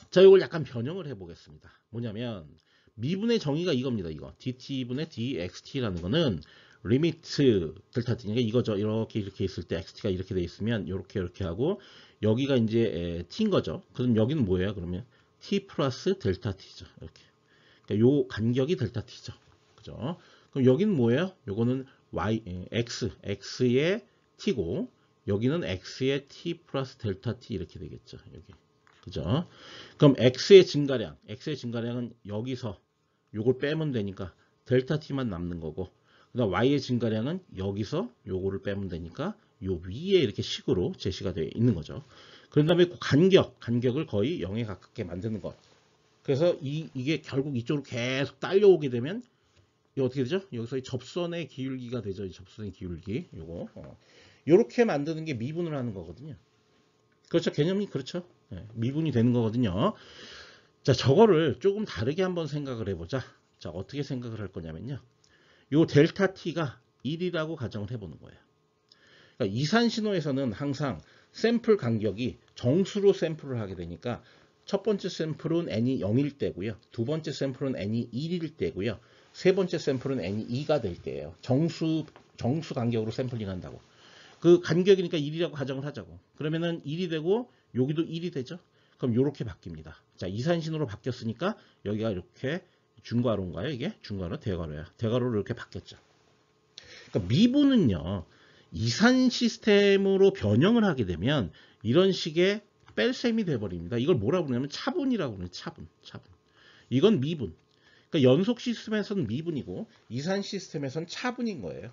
자, 이걸 약간 변형을 해보겠습니다. 뭐냐면 미분의 정의가 이겁니다. 이거 dt분의 dxt라는 거는 리미트 델타 t니까 이거죠. 이렇게 있을 때 xt가 이렇게 돼 있으면 이렇게 하고 여기가 이제 t인 거죠. 그럼 여기는 뭐예요? 그러면 t 플러스 델타 t죠. 이렇게. 그러니까 요 간격이 델타 t죠. 그죠? 그럼 여기는 뭐예요? 요거는 x의 t고 여기는 x의 t 플러스 델타 t 이렇게 되겠죠. 여기. 그죠? 그럼 x의 증가량은 여기서 요걸 빼면 되니까 델타 t만 남는 거고, 그다음 y의 증가량은 여기서 요거를 빼면 되니까 요 위에 이렇게 식으로 제시가 되어 있는 거죠. 그런 다음에 그 간격을 거의 0에 가깝게 만드는 것. 그래서 이게 결국 이쪽으로 계속 딸려오게 되면 이거 어떻게 되죠? 여기서 접선의 기울기가 되죠. 이 접선의 기울기. 요거. 요렇게 만드는 게 미분을 하는 거거든요. 그렇죠. 개념이 그렇죠. 미분이 되는 거거든요. 자, 저거를 조금 다르게 한번 생각을 해보자. 자, 어떻게 생각을 할 거냐면요. 요 델타 t가 1이라고 가정을 해보는 거예요. 그러니까 이산신호에서는 항상 샘플 간격이 정수로 샘플을 하게 되니까 첫 번째 샘플은 n이 0일 때고요. 두 번째 샘플은 n이 1일 때고요. 세 번째 샘플은 n이 2가 될 때예요. 정수 간격으로 샘플링 한다고. 그 간격이니까 1이라고 가정을 하자고. 그러면은 1이 되고 여기도 1이 되죠. 그럼 이렇게 바뀝니다. 자, 이산신호로 바뀌었으니까 여기가 이렇게 중괄호인가요? 이게 중괄호, 대괄호야. 대괄호로 이렇게 바뀌었죠. 그러니까 미분은요, 이산 시스템으로 변형을 하게 되면 이런 식의 뺄셈이 돼버립니다. 이걸 뭐라고 그러냐면 차분이라고 그래요. 차분. 이건 미분. 그러니까 연속 시스템에서는 미분이고 이산 시스템에서는 차분인 거예요.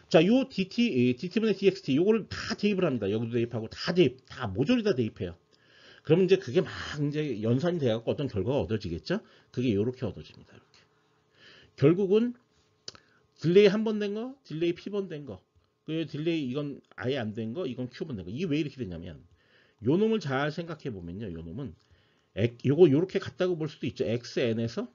자, 요 dt분의 dxt 요거를 다 대입을 합니다. 여기도 대입하고 다 모조리 다 대입해요. 그러면 이제 그게 막 이제 연산이 돼갖고 어떤 결과가 얻어지겠죠? 그게 이렇게 얻어집니다. 이렇게. 결국은 딜레이 한 번 된 거, 딜레이 p번 된 거, 그 딜레이 이건 아예 안 된 거, 이건 q번 된 거. 이게 왜 이렇게 되냐면 요 놈을 잘 생각해 보면요. 요 놈은 요거 요렇게 같다고 볼 수도 있죠. xn에서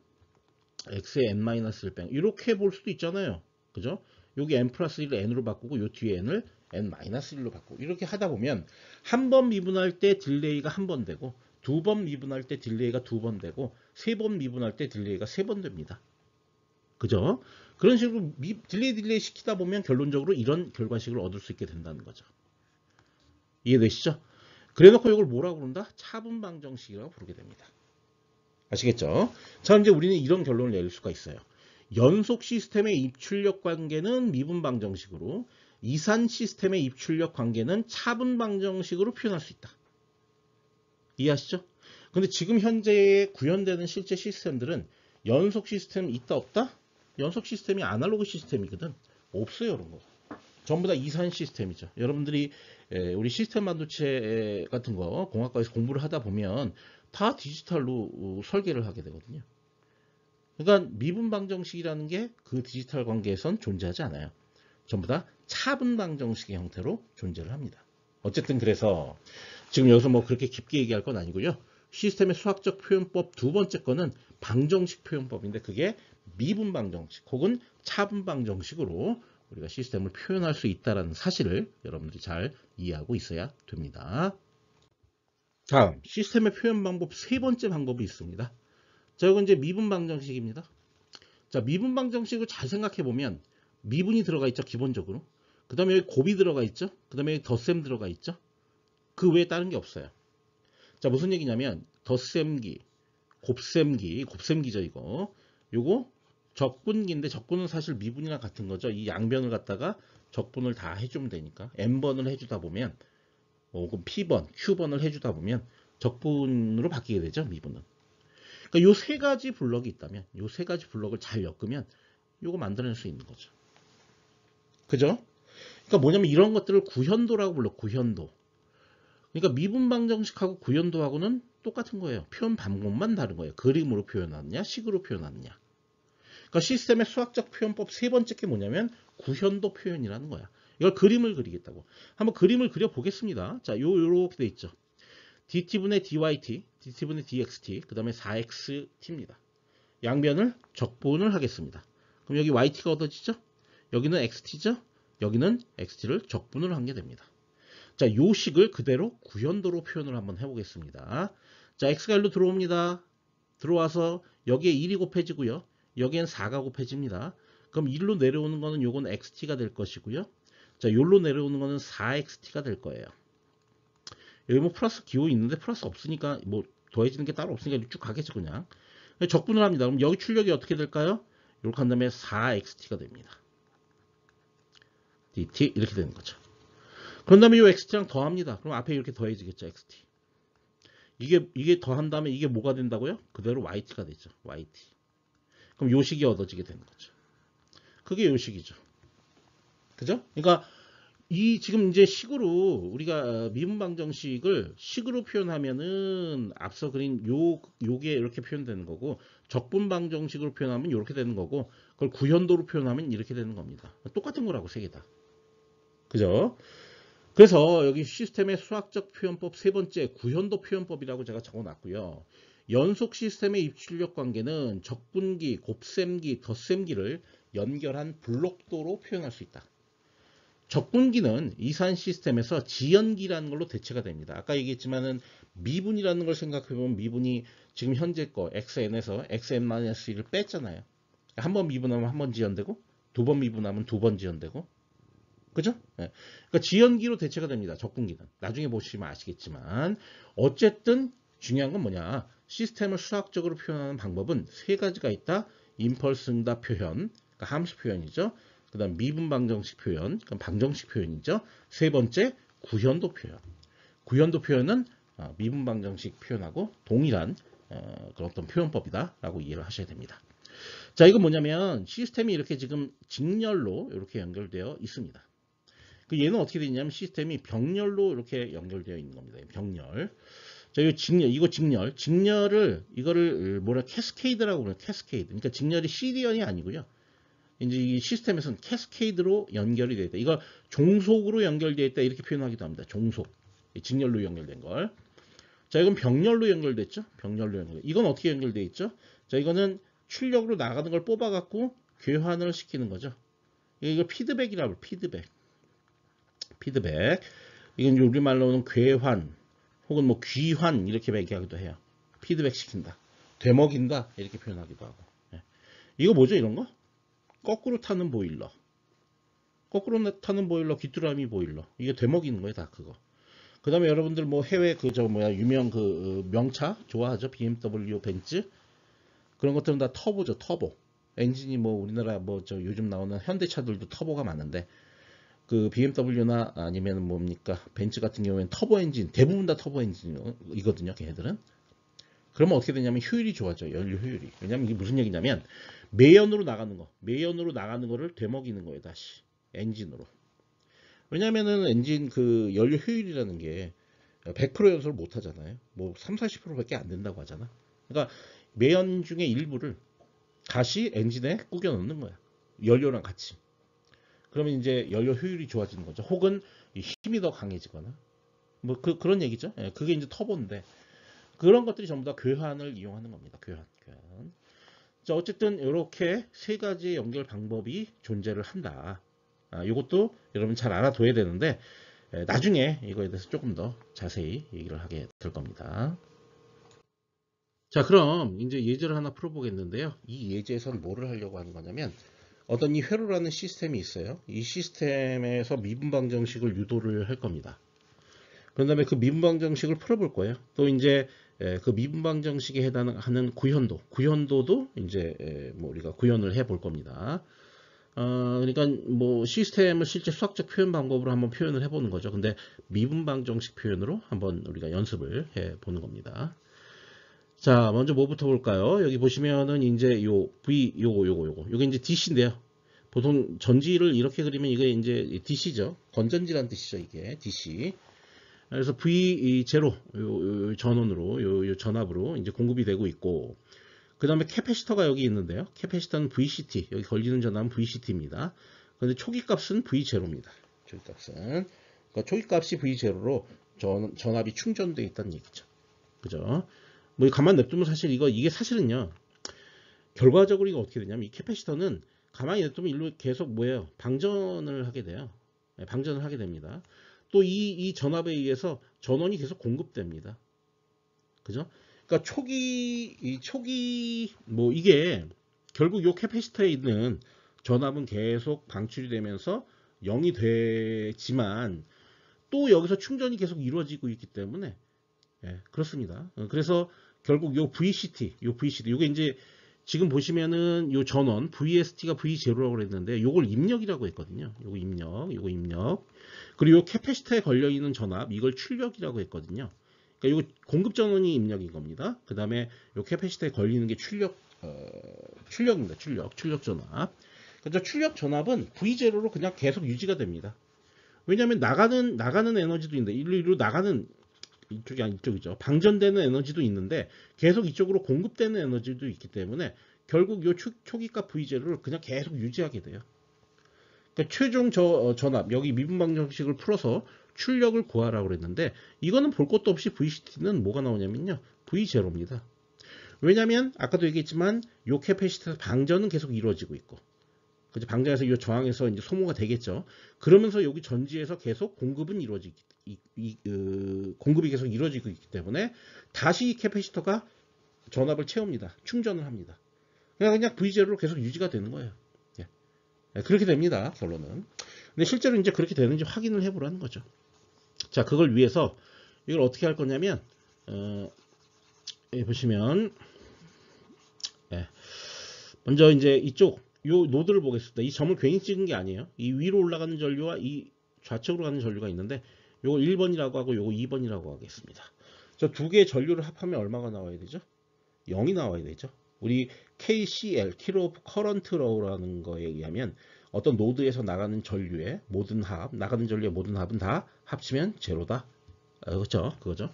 x의 n-를 뺀 이렇게 볼 수도 있잖아요. 그죠? 여기 n 플러스 1을 n으로 바꾸고 요 뒤에 n을 n-1로 바꾸고 이렇게 하다 보면 한 번 미분할 때 딜레이가 한 번 되고 두 번 미분할 때 딜레이가 두 번 되고 세 번 미분할 때 딜레이가 세 번 됩니다. 그죠? 그런 식으로 딜레이 시키다 보면 결론적으로 이런 결과식을 얻을 수 있게 된다는 거죠. 이해되시죠? 그래놓고 이걸 뭐라고 부른다? 차분 방정식이라고 부르게 됩니다. 아시겠죠? 자, 이제 우리는 이런 결론을 내릴 수가 있어요. 연속 시스템의 입출력 관계는 미분 방정식으로, 이산 시스템의 입출력 관계는 차분 방정식으로 표현할 수 있다. 이해하시죠? 근데 지금 현재 구현되는 실제 시스템들은 연속 시스템 있다 없다? 연속 시스템이 아날로그 시스템이거든. 없어요, 이런 거. 전부 다 이산 시스템이죠. 여러분들이 우리 시스템 반도체 같은 거 공학과에서 공부를 하다 보면 다 디지털로 설계를 하게 되거든요. 그러니까 미분 방정식이라는 게 그 디지털 관계에선 존재하지 않아요. 전부 다 차분 방정식의 형태로 존재를 합니다. 어쨌든 그래서 지금 여기서 뭐 그렇게 깊게 얘기할 건 아니고요. 시스템의 수학적 표현법 두 번째 거는 방정식 표현법인데 그게 미분 방정식 혹은 차분 방정식으로 우리가 시스템을 표현할 수 있다는 사실을 여러분들이 잘 이해하고 있어야 됩니다. 다음 시스템의 표현 방법 세 번째 방법이 있습니다. 자, 이건 이제 미분 방정식입니다. 자, 미분 방정식을 잘 생각해 보면 미분이 들어가 있죠, 기본적으로. 그 다음에 여기 곱이 들어가 있죠. 그 다음에 여기 덧셈 들어가 있죠. 그 외에 다른 게 없어요. 자, 무슨 얘기냐면 덧셈기, 곱셈기죠, 이거. 요거 적분기인데 적분은 사실 미분이랑 같은 거죠. 이 양변을 갖다가 적분을 다 해주면 되니까 n번을 해주다 보면 그럼 p번, q번을 해주다 보면 적분으로 바뀌게 되죠, 미분은. 그러니까 요 세 가지 블럭이 있다면 요 세 가지 블럭을 잘 엮으면 요거 만들어낼 수 있는 거죠. 그죠? 그러니까 뭐냐면 이런 것들을 구현도라고 불러. 구현도. 그러니까 미분 방정식하고 구현도하고는 똑같은 거예요. 표현 방법만 다른 거예요. 그림으로 표현하느냐 식으로 표현하느냐. 그러니까 시스템의 수학적 표현법 세 번째 게 뭐냐면 구현도 표현이라는 거야. 이걸 그림을 그리겠다고. 한번 그림을 그려 보겠습니다. 자, 요렇게 돼 있죠. dt분의 dyt, dt분의 dxt, 그 다음에 4xt입니다. 양변을 적분을 하겠습니다. 그럼 여기 yt가 얻어지죠? 여기는 xt죠? 여기는 xt를 적분을 한 게 됩니다. 자, 요 식을 그대로 구현도로 표현을 한번 해보겠습니다. 자, x가 1로 들어옵니다. 들어와서 여기에 1이 곱해지고요. 여기엔 4가 곱해집니다. 그럼 1로 내려오는 거는 요건 xt가 될 것이고요. 자, 요로 내려오는 거는 4xt가 될 거예요. 여기 뭐 플러스 기호 있는데 플러스 없으니까 뭐 더해지는 게 따로 없으니까 쭉 가겠죠, 그냥. 적분을 합니다. 그럼 여기 출력이 어떻게 될까요? 이렇게 한 다음에 4xt가 됩니다. dt 이렇게 되는 거죠. 그런 다음에 이 xt랑 더합니다. 그럼 앞에 이렇게 더해지겠죠, xt. 이게 더한 다음에 이게 뭐가 된다고요? 그대로 yt가 되죠, yt. 그럼 요 식이 얻어지게 되는 거죠. 그게 요 식이죠. 그죠? 그러니까 이 지금 이제 식으로 우리가 미분방정식을 식으로 표현하면은 앞서 그린 요게 이렇게 표현되는 거고, 적분방정식으로 표현하면 이렇게 되는 거고, 그걸 구현도로 표현하면 이렇게 되는 겁니다. 똑같은 거라고 세 개 다. 그죠? 그래서 여기 시스템의 수학적 표현법 세 번째 구현도 표현법이라고 제가 적어놨고요. 연속 시스템의 입출력 관계는 적분기, 곱셈기, 덧셈기를 연결한 블록도로 표현할 수 있다. 적분기는 이산 시스템에서 지연기라는 걸로 대체가 됩니다. 아까 얘기했지만은 미분이라는 걸 생각해보면 미분이 지금 현재 거 xn에서 xn-1을 뺐잖아요. 한 번 미분하면 한 번 지연되고, 두 번 미분하면 두 번 지연되고, 그죠? 네. 그러니까 지연기로 대체가 됩니다. 적분기는. 나중에 보시면 아시겠지만, 어쨌든 중요한 건 뭐냐? 시스템을 수학적으로 표현하는 방법은 세 가지가 있다. 임펄스 응답 표현, 그러니까 함수 표현이죠. 그 다음 미분 방정식 표현, 그럼 방정식 표현이죠. 세 번째 구현도 표현. 구현도 표현은 미분 방정식 표현하고 동일한 그런 어떤 표현법이다라고 이해를 하셔야 됩니다. 자, 이건 뭐냐면 시스템이 이렇게 지금 직렬로 이렇게 연결되어 있습니다. 그 얘는 어떻게 되냐면 시스템이 병렬로 이렇게 연결되어 있는 겁니다. 병렬. 자, 이거 직렬을 이거를 뭐라 캐스케이드라고 그래요. 캐스케이드. 그러니까 직렬이 시리언이 아니고요. 이제 이 시스템에서는 캐스케이드로 연결이 되어 있다. 이거 종속으로 연결되어 있다 이렇게 표현하기도 합니다. 종속. 직렬로 연결된 걸. 자, 이건 병렬로 연결됐죠. 병렬로 연결. 이건 어떻게 연결되어 있죠? 자, 이거는 출력으로 나가는 걸 뽑아갖고 교환을 시키는 거죠. 이거 피드백이라고 해요. 피드백. 이건 우리말로는 괴환 혹은 뭐 귀환 이렇게 얘기하기도 해요. 피드백 시킨다. 되먹인다 이렇게 표현하기도 하고. 이거 뭐죠, 이런 거? 거꾸로 타는 보일러. 거꾸로 타는 보일러, 귀뚜라미 보일러. 이게 되먹이는 거예요, 다 그거. 그 다음에 여러분들 뭐 해외 유명 명차 좋아하죠? BMW, 벤츠. 그런 것들은 다 터보죠, 터보. 엔진이 뭐 우리나라 요즘 나오는 현대차들도 터보가 많은데, 그 BMW나 아니면 뭡니까? 벤츠 같은 경우에는 터보 엔진, 대부분 다 터보 엔진이거든요, 걔네들은. 그러면 어떻게 되냐면 효율이 좋아져요, 연료 효율이. 왜냐면 이게 무슨 얘기냐면, 매연으로 나가는 거를 되먹이는 거예요, 다시. 엔진으로. 왜냐면은 엔진 그 연료 효율이라는 게 100% 연소를 못 하잖아요. 뭐 3, 40%밖에 안 된다고 하잖아. 그러니까 매연 중에 일부를 다시 엔진에 꾸겨 넣는 거야. 연료랑 같이. 그러면 이제 연료 효율이 좋아지는 거죠. 혹은 힘이 더 강해지거나. 뭐 그런 얘기죠. 예, 그게 이제 터보인데. 그런 것들이 전부 다 교환을 이용하는 겁니다. 교환. 자, 어쨌든 이렇게 세 가지 연결 방법이 존재를 한다. 이것도 여러분 잘 알아둬야 되는데 나중에 이거에 대해서 조금 더 자세히 얘기를 하게 될 겁니다. 자, 그럼 이제 예제를 하나 풀어보겠는데요. 이 예제에서는 뭐를 하려고 하는 거냐면 어떤 이 회로라는 시스템이 있어요. 이 시스템에서 미분방정식을 유도를 할 겁니다. 그런 다음에 그 미분방정식을 풀어볼 거예요. 또 이제 그 미분방정식에 해당하는 구현도도 이제 뭐 우리가 구현을 해볼 겁니다. 그러니까 뭐 시스템을 실제 수학적 표현 방법으로 한번 표현을 해보는 거죠. 근데 미분방정식 표현으로 한번 우리가 연습을 해보는 겁니다. 자, 먼저 뭐부터 볼까요? 여기 보시면은 이제 요게 이제 DC인데요. 보통 전지를 이렇게 그리면 이게 이제 DC죠. 건전지란 뜻이죠, 이게 DC. 그래서 V0 전원으로 요 전압으로 이제 공급이 되고 있고, 그 다음에 캐패시터가 여기 있는데요. 캐패시터는 VCT, 여기 걸리는 전압은 VCT입니다. 그런데 초기값은 V0입니다. 그러니까 초기값이 V0로 전압이 충전되어 있다는 얘기죠. 그죠? 뭐 가만 냅두면 사실 이게 사실은요. 결과적으로 이거 어떻게 되냐면 이 캐패시터는 가만히 냅두면 일로 계속 방전을 하게 돼요. 방전을 하게 됩니다. 또 이 전압에 의해서 전원이 계속 공급됩니다. 그죠? 그러니까 초기 뭐 이게 결국 요 캐패시터에 있는 전압은 계속 방출이 되면서 0이 되지만 또 여기서 충전이 계속 이루어지고 있기 때문에 예, 그렇습니다. 그래서 결국 요 VCT, 요게 이제 지금 보시면은 요 전원 VST가 V0라고 그랬는데 요걸 입력이라고 했거든요. 요거 입력. 그리고 요 캐패시터에 걸려 있는 전압 이걸 출력이라고 했거든요. 그러니까 요거 공급 전원이 입력인 겁니다. 그 다음에 요 캐패시터에 걸리는 게 출력입니다. 출력 전압. 그래서 출력 전압은 V0로 그냥 계속 유지가 됩니다. 왜냐하면 나가는 에너지도 있는데 이리로 나가는 이쪽이 아니 이쪽이죠. 방전되는 에너지도 있는데 계속 이쪽으로 공급되는 에너지도 있기 때문에 결국 요 초기값 V0를 그냥 계속 유지하게 돼요. 그러니까 최종 전압 여기 미분 방정식을 풀어서 출력을 구하라고 그랬는데 이거는 볼 것도 없이 VCT는 뭐가 나오냐면요. V0입니다. 왜냐하면 아까도 얘기했지만 요 캐패시터 방전은 계속 이루어지고 있고 그죠? 방전에서 이 저항에서 이제 소모가 되겠죠. 그러면서 여기 전지에서 계속 공급이 계속 이루어지고 있기 때문에 다시 이 캐패시터가 전압을 채웁니다. 충전을 합니다. 그냥 V0로 계속 유지가 되는 거예요. 예. 그렇게 됩니다. 결론은. 근데 실제로 이제 그렇게 되는지 확인을 해보라는 거죠. 자, 그걸 위해서 이걸 어떻게 할 거냐면 보시면 먼저 이제 이쪽 요 노드를 보겠습니다. 이 점을 괜히 찍은 게 아니에요. 이 위로 올라가는 전류와 이 좌측으로 가는 전류가 있는데 요거 1번이라고 하고 요거 2번이라고 하겠습니다. 저 두 개의 전류를 합하면 얼마가 나와야 되죠? 0이 나와야 되죠. 우리 KCL, Kilo of Current Law라는 거에 의하면 어떤 노드에서 나가는 전류의 모든 합은 다 합치면 제로다. 그렇죠? 그거죠.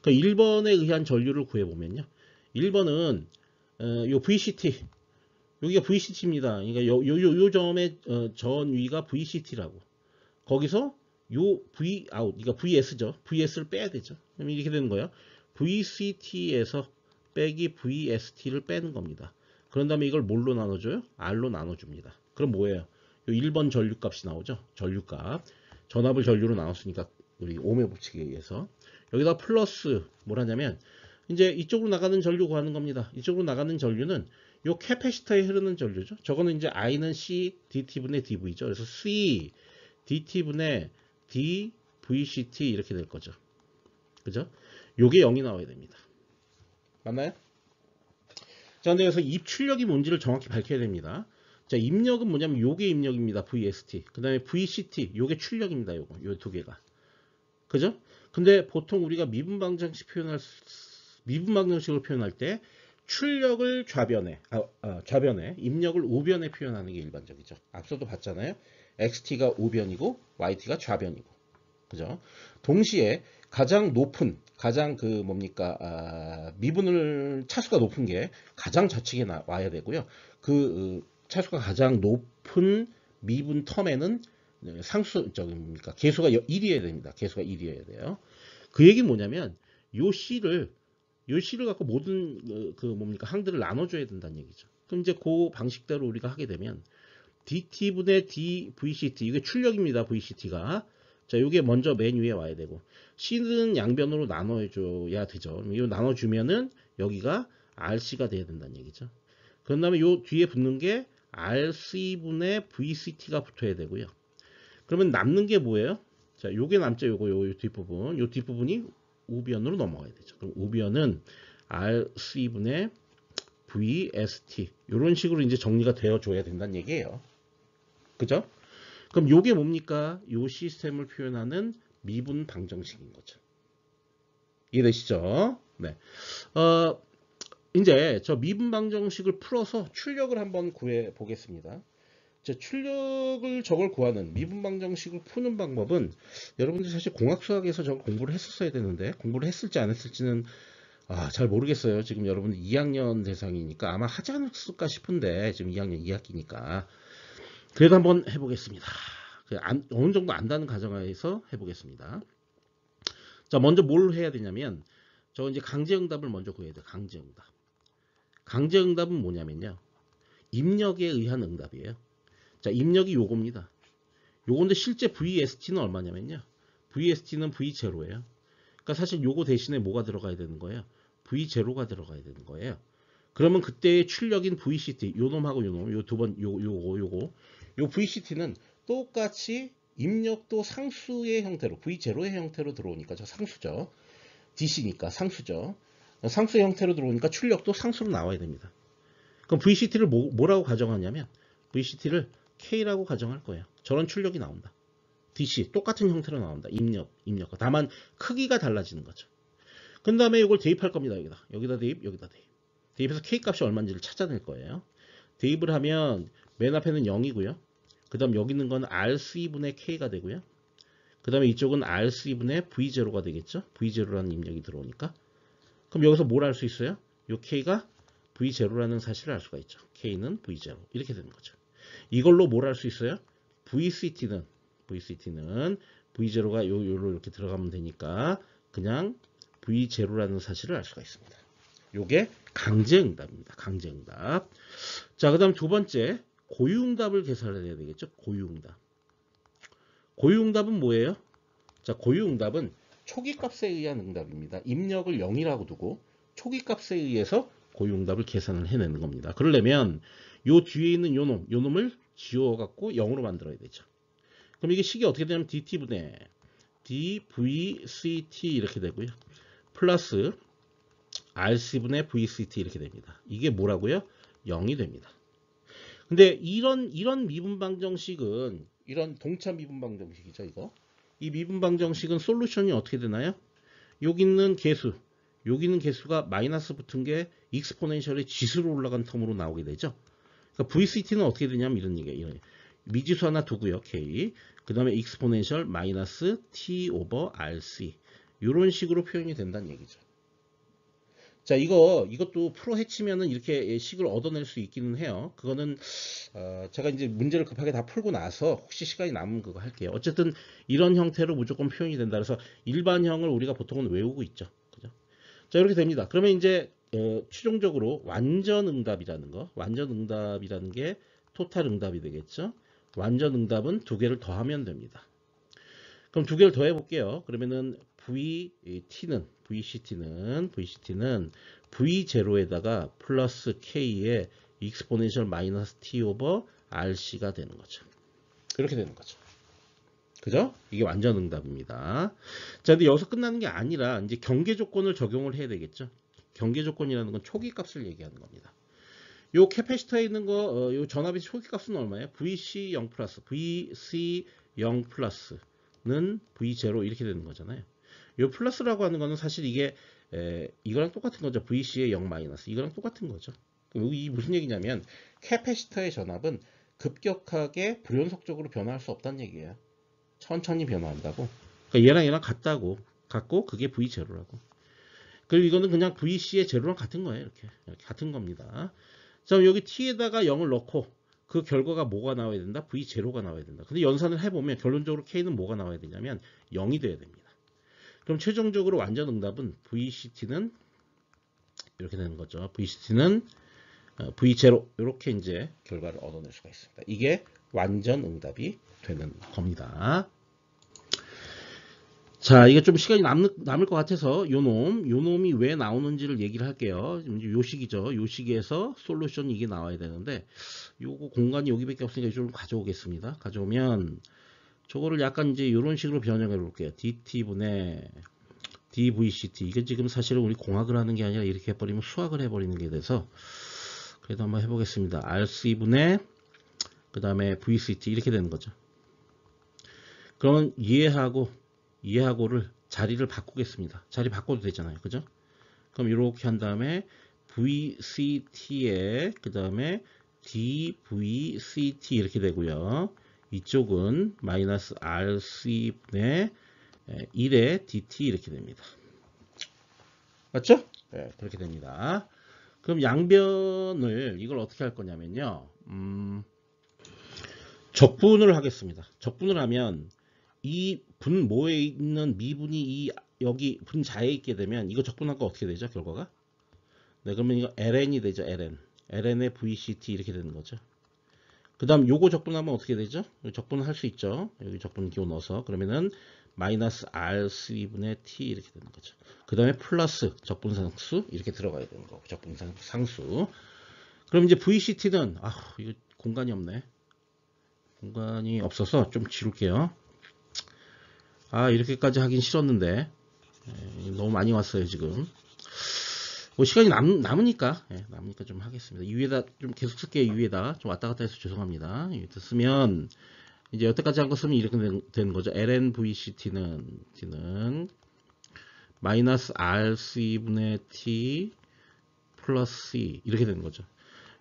그 1번에 의한 전류를 구해보면요. 1번은 요 VCT 여기가 VCT입니다. 그러니까 요 점의 전위가 VCT라고. 거기서 요 V 아웃, 그러니까 VS죠. VS를 빼야 되죠. 그럼 이렇게 되는 거예요. VCT에서 빼기 VST를 빼는 겁니다. 그런 다음에 이걸 뭘로 나눠줘요? R로 나눠줍니다. 그럼 뭐예요? 요 1번 전류값이 나오죠. 전류값. 전압을 전류로 나눴으니까 우리 ohm의 법칙에 의해서 여기다 플러스 뭘 하냐면 이제 이쪽으로 나가는 전류 구하는 겁니다. 이쪽으로 나가는 전류는 요 캐패시터에 흐르는 전류죠. 저거는 이제 I는 C DT분의 DV죠. 그래서 C DT분의 D VCT 이렇게 될 거죠. 그죠? 요게 0이 나와야 됩니다. 맞나요? 자, 근데 여기서 입출력이 뭔지를 정확히 밝혀야 됩니다. 자, 입력은 뭐냐면 요게 입력입니다. VST. 그 다음에 VCT. 요게 출력입니다. 요 두 개가. 그죠? 근데 보통 우리가 미분 방정식으로 표현할 때 출력을 좌변에, 입력을 우변에 표현하는 게 일반적이죠. 앞서도 봤잖아요. XT가 우변이고 YT가 좌변이고. 그죠? 동시에 가장 높은, 미분을 차수가 높은 게 가장 좌측에 와야 되고요. 차수가 가장 높은 미분 텀에는 계수가 1이어야 됩니다. 계수가 1이어야 돼요. 그 얘기는 뭐냐면, 요 C를 갖고 모든 항들을 나눠줘야 된다는 얘기죠. 그럼 이제 그 방식대로 우리가 하게 되면 DT분의 DVCT 이게 출력입니다. VCT가 자 이게 먼저 맨 위에 와야 되고 C는 양변으로 나눠줘야 되죠. 이거 나눠주면은 여기가 RC가 돼야 된다는 얘기죠. 그런 다음에 요 뒤에 붙는 게 RC분의 VCT가 붙어야 되고요. 그러면 남는 게 뭐예요? 자 요게 남죠. 요 뒷부분 요 뒷부분이 우변으로 넘어가야 되죠. 그럼 우변은 RC분의 VST 이런 식으로 이제 정리가 되어 줘야 된다는 얘기예요. 그죠? 그럼 요게 뭡니까? 요 시스템을 표현하는 미분 방정식인 거죠. 이해되시죠? 네. 이제 저 미분 방정식을 풀어서 출력을 한번 구해 보겠습니다. 출력을 저걸 구하는 미분 방정식을 푸는 방법은 여러분들 사실 공학수학에서 저걸 공부를 했었어야 되는데 공부를 했을지 안 했을지는 잘 모르겠어요. 지금 여러분들 2학년 대상이니까 아마 하지 않았을까 싶은데 지금 2학년 2학기니까 그래도 한번 해보겠습니다. 어느 정도 안다는 가정하에서 해보겠습니다. 자, 먼저 뭘 해야 되냐면 저 이제 강제응답을 먼저 구해야 돼요. 강제응답. 강제응답은 뭐냐면요. 입력에 의한 응답이에요. 자, 입력이 요겁니다. 요건데 실제 VST는 얼마냐면요. VST는 V0예요. 그러니까 사실 요거 대신에 뭐가 들어가야 되는 거예요? V0가 들어가야 되는 거예요. 그러면 그때의 출력인 VCT, 요 놈하고 요 놈, 요 두 번, 요 VCT는 똑같이 입력도 상수의 형태로, V0의 형태로 들어오니까, 저 상수죠. DC니까 상수죠. 상수의 형태로 들어오니까 출력도 상수로 나와야 됩니다. 그럼 VCT를 뭐라고 가정하냐면, VCT를 K라고 가정할 거예요. 저런 출력이 나온다. DC, 똑같은 형태로 나온다. 입력과. 다만, 크기가 달라지는 거죠. 그 다음에 이걸 대입할 겁니다. 여기다 대입, 여기다 대입. 대입해서 K 값이 얼마인지를 찾아낼 거예요. 대입을 하면 맨 앞에는 0이고요. 그 다음 여기 있는 건 RC분의 K가 되고요. 그 다음에 이쪽은 RC분의 V0가 되겠죠. V0라는 입력이 들어오니까. 그럼 여기서 뭘 알 수 있어요? 이 K가 V0라는 사실을 알 수가 있죠. K는 V0. 이렇게 되는 거죠. 이걸로 뭘 알 수 있어요? VCT는 V0가 요로 이렇게 들어가면 되니까 그냥 V0라는 사실을 알 수가 있습니다. 요게 강제응답입니다. 강제응답. 자, 그 다음 두 번째, 고유응답을 계산해야 되겠죠. 고유응답. 고유응답은 뭐예요? 자, 고유응답은 초기값에 의한 응답입니다. 입력을 0이라고 두고 초기값에 의해서 고유응답을 계산을 해내는 겁니다. 그러려면 요 뒤에 있는 요 놈을 지워갖고 0으로 만들어야 되죠. 그럼 이게 식이 어떻게 되냐면 dt분의 dvct 이렇게 되고요. 플러스 RC분의 VCT 이렇게 됩니다. 이게 뭐라고요? 0이 됩니다. 근데 이런 미분방정식은 이런 동차 미분방정식이죠, 이거. 이 미분방정식은 솔루션이 어떻게 되나요? 여기 있는 개수가 마이너스 붙은 게 익스포넨셜의 지수로 올라간 텀으로 나오게 되죠. 그러니까 VCT는 어떻게 되냐면 이런 얘기예요. 미지수 하나 두고요, K. 그 다음에 익스포넨셜 마이너스 T 오버 RC. 이런 식으로 표현이 된다는 얘기죠. 자, 이것도 프로 해치면은 이렇게 식을 얻어낼 수 있기는 해요. 그거는, 제가 이제 문제를 급하게 다 풀고 나서 혹시 시간이 남으면 그거 할게요. 어쨌든 이런 형태로 무조건 표현이 된다. 그래서 일반형을 우리가 보통은 외우고 있죠. 그죠? 자, 이렇게 됩니다. 그러면 이제, 최종적으로 완전 응답이라는 게 토탈 응답이 되겠죠. 완전 응답은 두 개를 더하면 됩니다. 그럼 두 개를 더해 볼게요. 그러면은 VCT는 V0에다가 플러스 K의 익스포넨셜 마이너스 T 오버 RC가 되는 거죠. 이렇게 되는 거죠. 그죠? 이게 완전 응답입니다. 자, 근데 여기서 끝나는 게 아니라 이제 경계 조건을 적용을 해야 되겠죠. 경계 조건이라는 건 초기 값을 얘기하는 겁니다. 요 캐패시터에 있는 거, 요 전압의 초기 값은 얼마예요? VC0 플러스는 V0 이렇게 되는 거잖아요. 요 플러스라고 하는 거는 사실 이게 이거랑 똑같은 거죠. VC의 0 마이너스. 이거랑 똑같은 거죠. 이 무슨 얘기냐면 캐패시터의 전압은 급격하게 불연속적으로 변화할 수 없다는 얘기예요. 천천히 변화한다고. 그러니까 얘랑 같고 그게 V0라고. 그리고 이거는 그냥 VC의 제로랑 같은 거예요. 이렇게 같은 겁니다. 자, 여기 T에다가 0을 넣고 그 결과가 뭐가 나와야 된다? V0가 나와야 된다. 근데 연산을 해보면 결론적으로 K는 뭐가 나와야 되냐면 0이 돼야 됩니다. 그럼 최종적으로 완전 응답은 VCT는 이렇게 되는 거죠. VCT는 V0 이렇게 이제 결과를 얻어낼 수가 있습니다. 이게 완전 응답이 되는 겁니다. 자, 이게 좀 시간이 남을 것 같아서 요 놈이 왜 나오는지를 얘기를 할게요. 이제 요 식이죠. 요 식에서 솔루션 이게 나와야 되는데 요거 공간이 여기밖에 없으니까 좀 가져오겠습니다. 가져오면 저거를 약간 이제 이런 식으로 변형해 볼게요. dt분의 dvct. 이게 지금 사실은 우리 공학을 하는 게 아니라 이렇게 해버리면 수학을 해버리는 게 돼서 그래도 한번 해보겠습니다. rc분의 그 다음에 vct 이렇게 되는 거죠. 그러면 이해하고를 자리를 바꾸겠습니다. 자리 바꿔도 되잖아요. 그죠? 그럼 이렇게 한 다음에 vct에 그 다음에 dvct 이렇게 되고요. 이쪽은 마이너스 rc분의 1의 dt 이렇게 됩니다. 맞죠? 네, 그렇게 됩니다. 그럼 양변을 이걸 어떻게 할 거냐면요. 적분을 하겠습니다. 적분을 하면 이 분모에 있는 미분이 여기 분자에 있게 되면 이거 적분한 거 어떻게 되죠? 결과가? 네, 그러면 이거 ln이 되죠. ln의 VCT 이렇게 되는 거죠. 그 다음 요거 적분하면 어떻게 되죠? 적분을 할 수 있죠. 여기 적분 기호 넣어서 그러면은 마이너스 R3분의 T 이렇게 되는 거죠. 그 다음에 플러스 적분상수 이렇게 들어가야 되는 거고, 적분상수. 그럼 이제 VCT는, 이거 공간이 없네. 공간이 없어서 좀 지울게요. 이렇게까지 하긴 싫었는데, 너무 많이 왔어요, 지금. 뭐 시간이 남으니까 좀 하겠습니다. 이 위에다 좀 계속 쓸게요. 이 위에다 좀 왔다 갔다 해서 죄송합니다. 이렇게 쓰면 이제 여태까지 한 거 쓰면 이렇게 되는 거죠. lnVCT는 마이너스 RC분의 T 플러스 C 이렇게 되는 거죠.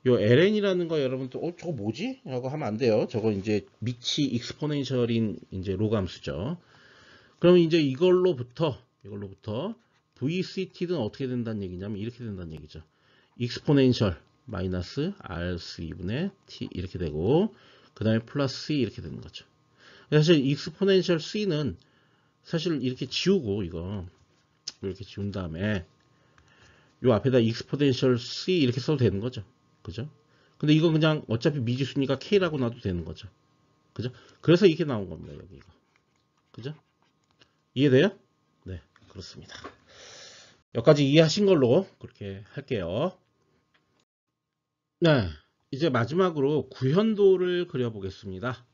요 ln이라는 거 여러분들 저거 뭐지? 라고 하면 안 돼요. 저거 이제 미치 익스포넨셜인 이제 로그 함수죠. 그러면 이제 이걸로부터 VCT는 어떻게 된다는 얘기냐면 이렇게 된다는 얘기죠. 익스포넨셜 마이너스 RC분의 T 이렇게 되고 그 다음에 플러스 C 이렇게 되는 거죠. 사실 익스포넨셜 C는 사실 이렇게 지우고 이거 이렇게 지운 다음에 요 앞에다 익스포넨셜 C 이렇게 써도 되는 거죠. 그죠? 근데 이거 그냥 어차피 미지수니까 K라고 놔도 되는 거죠. 그죠? 그래서 이렇게 나온 겁니다. 여기 이거. 그죠? 이해돼요? 네, 그렇습니다. 여기까지 이해하신 걸로 그렇게 할게요. 네, 이제 마지막으로 구현도를 그려보겠습니다.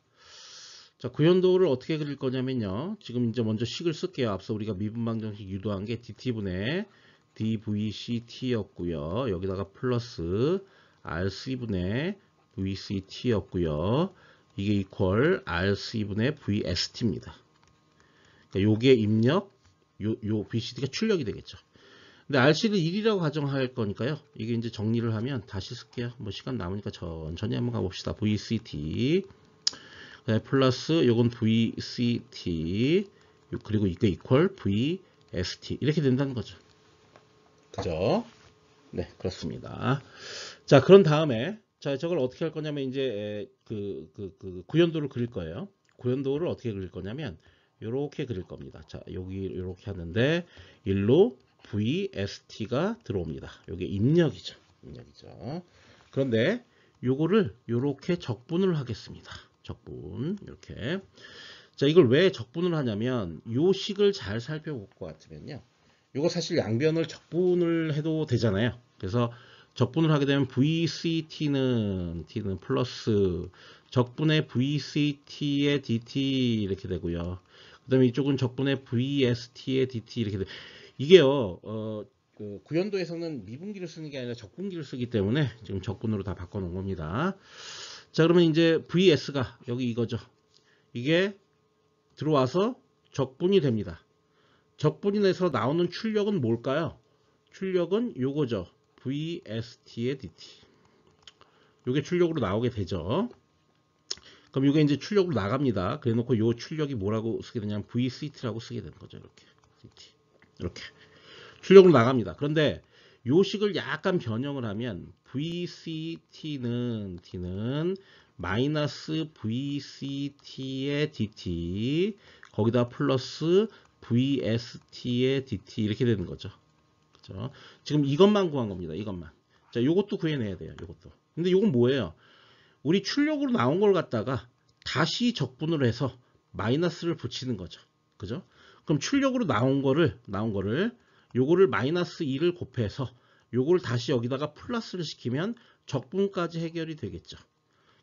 자, 구현도를 어떻게 그릴 거냐면요. 지금 이제 먼저 식을 쓸게요. 앞서 우리가 미분방정식 유도한 게 dt분의 dvct였고요. 여기다가 플러스 rc분의 vct였고요. 이게 이퀄 rc분의 vst입니다. 그러니까 요게 입력, 요 vct가 출력이 되겠죠. 근데 RC를 1이라고 가정할 거니까요. 이게 이제 정리를 하면 다시 쓸게요. 뭐 시간 남으니까 천천히 한번 가봅시다. VCT 플러스 요건 VCT 그리고 이거 이퀄 VST 이렇게 된다는 거죠. 그죠? 네, 그렇습니다. 자, 그런 다음에 자, 저걸 어떻게 할 거냐면 이제 그 구현도를 그릴 거예요. 구현도를 어떻게 그릴 거냐면 요렇게 그릴 겁니다. 자, 여기 요렇게 하는데 일로 VST가 들어옵니다. 요게 입력이죠. 그런데 요거를 요렇게 적분을 하겠습니다. 적분 이렇게. 자, 이걸 왜 적분을 하냐면 요 식을 잘 살펴볼 것 같으면요. 요거 사실 양변을 적분을 해도 되잖아요. 그래서 적분을 하게 되면 VCT는 플러스 적분의 VCT의 DT 이렇게 되고요. 그 다음에 이쪽은 적분의 VST의 DT 이렇게 되고 이게요, 그 구현도에서는 미분기를 쓰는 게 아니라 적분기를 쓰기 때문에 지금 적분으로 다 바꿔놓은 겁니다. 자, 그러면 이제 VS가 여기 이거죠. 이게 들어와서 적분이 됩니다. 적분이 돼서 나오는 출력은 뭘까요? 출력은 요거죠. VST의 DT. 요게 출력으로 나오게 되죠. 그럼 요게 이제 출력으로 나갑니다. 그래 놓고 요 출력이 뭐라고 쓰게 되냐면 VCT라고 쓰게 되는 거죠. 이렇게. CT. 이렇게. 출력으로 나갑니다. 그런데 요 식을 약간 변형을 하면 VCT는 마이너스 VCT의 DT 거기다 플러스 VST의 DT 이렇게 되는 거죠. 그죠? 지금 이것만 구한 겁니다. 이것만. 자, 요것도 구해내야 돼요. 요것도. 근데 요건 뭐예요? 우리 출력으로 나온 걸 갖다가 다시 적분을 해서 마이너스를 붙이는 거죠. 그죠? 그럼 출력으로 나온 거를 요거를 마이너스 2를 곱해서 요거를 다시 여기다가 플러스를 시키면 적분까지 해결이 되겠죠.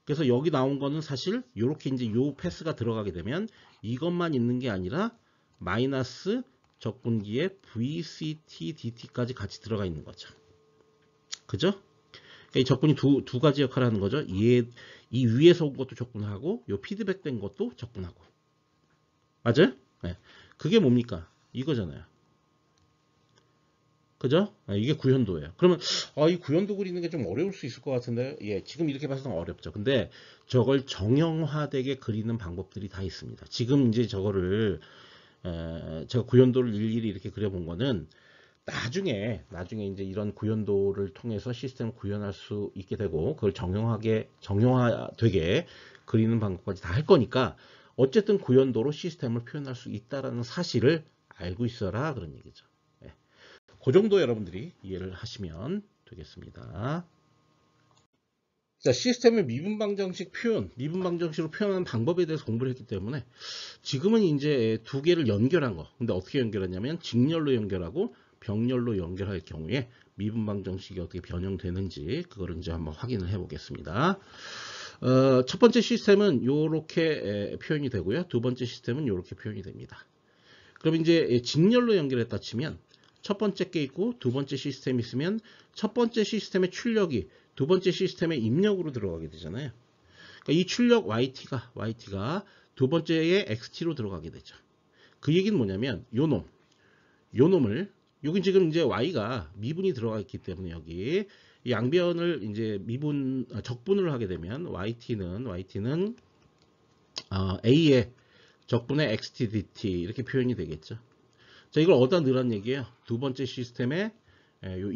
그래서 여기 나온 거는 사실 요렇게 이제 요 패스가 들어가게 되면 이것만 있는 게 아니라 마이너스 적분기에 VCT, DT까지 같이 들어가 있는 거죠. 그죠? 이 적분이 두 가지 역할을 하는 거죠. 이 위에서 온 것도 적분하고 요 피드백 된 것도 적분하고. 맞아요? 네. 그게 뭡니까? 이거잖아요. 그죠? 이게 구현도예요. 그러면 이 구현도 그리는 게 좀 어려울 수 있을 것 같은데 예, 지금 이렇게 봐서는 어렵죠. 근데 저걸 정형화되게 그리는 방법들이 다 있습니다. 지금 이제 저거를 제가 구현도를 일일이 이렇게 그려본 거는 나중에 이제 이런 구현도를 통해서 시스템을 구현할 수 있게 되고 그걸 정형화되게 그리는 방법까지 다 할 거니까 어쨌든 구현도로 시스템을 표현할 수 있다라는 사실을 알고 있어라 그런 얘기죠. 그 정도 여러분들이 이해를 하시면 되겠습니다. 자, 시스템의 미분방정식 표현, 미분방정식으로 표현하는 방법에 대해서 공부를 했기 때문에 지금은 이제 두 개를 연결한 거. 근데 어떻게 연결하냐면 직렬로 연결하고 병렬로 연결할 경우에 미분방정식이 어떻게 변형되는지 그거를 이제 한번 확인을 해 보겠습니다. 첫 번째 시스템은 이렇게 표현이 되고요. 두 번째 시스템은 이렇게 표현이 됩니다. 그럼 이제 직렬로 연결했다 치면 첫 번째 게 있고 두 번째 시스템이 있으면 첫 번째 시스템의 출력이 두 번째 시스템의 입력으로 들어가게 되잖아요. 그러니까 이 출력 YT가 두 번째의 XT로 들어가게 되죠. 그 얘기는 뭐냐면 요 놈을 여기 지금 이제 Y가 미분이 들어가 있기 때문에 여기 양변을 이제 적분을 하게 되면 YT는 A의 적분의 XTDT 이렇게 표현이 되겠죠. 자, 이걸 어디다 넣으란 얘기예요? 두 번째 시스템의 요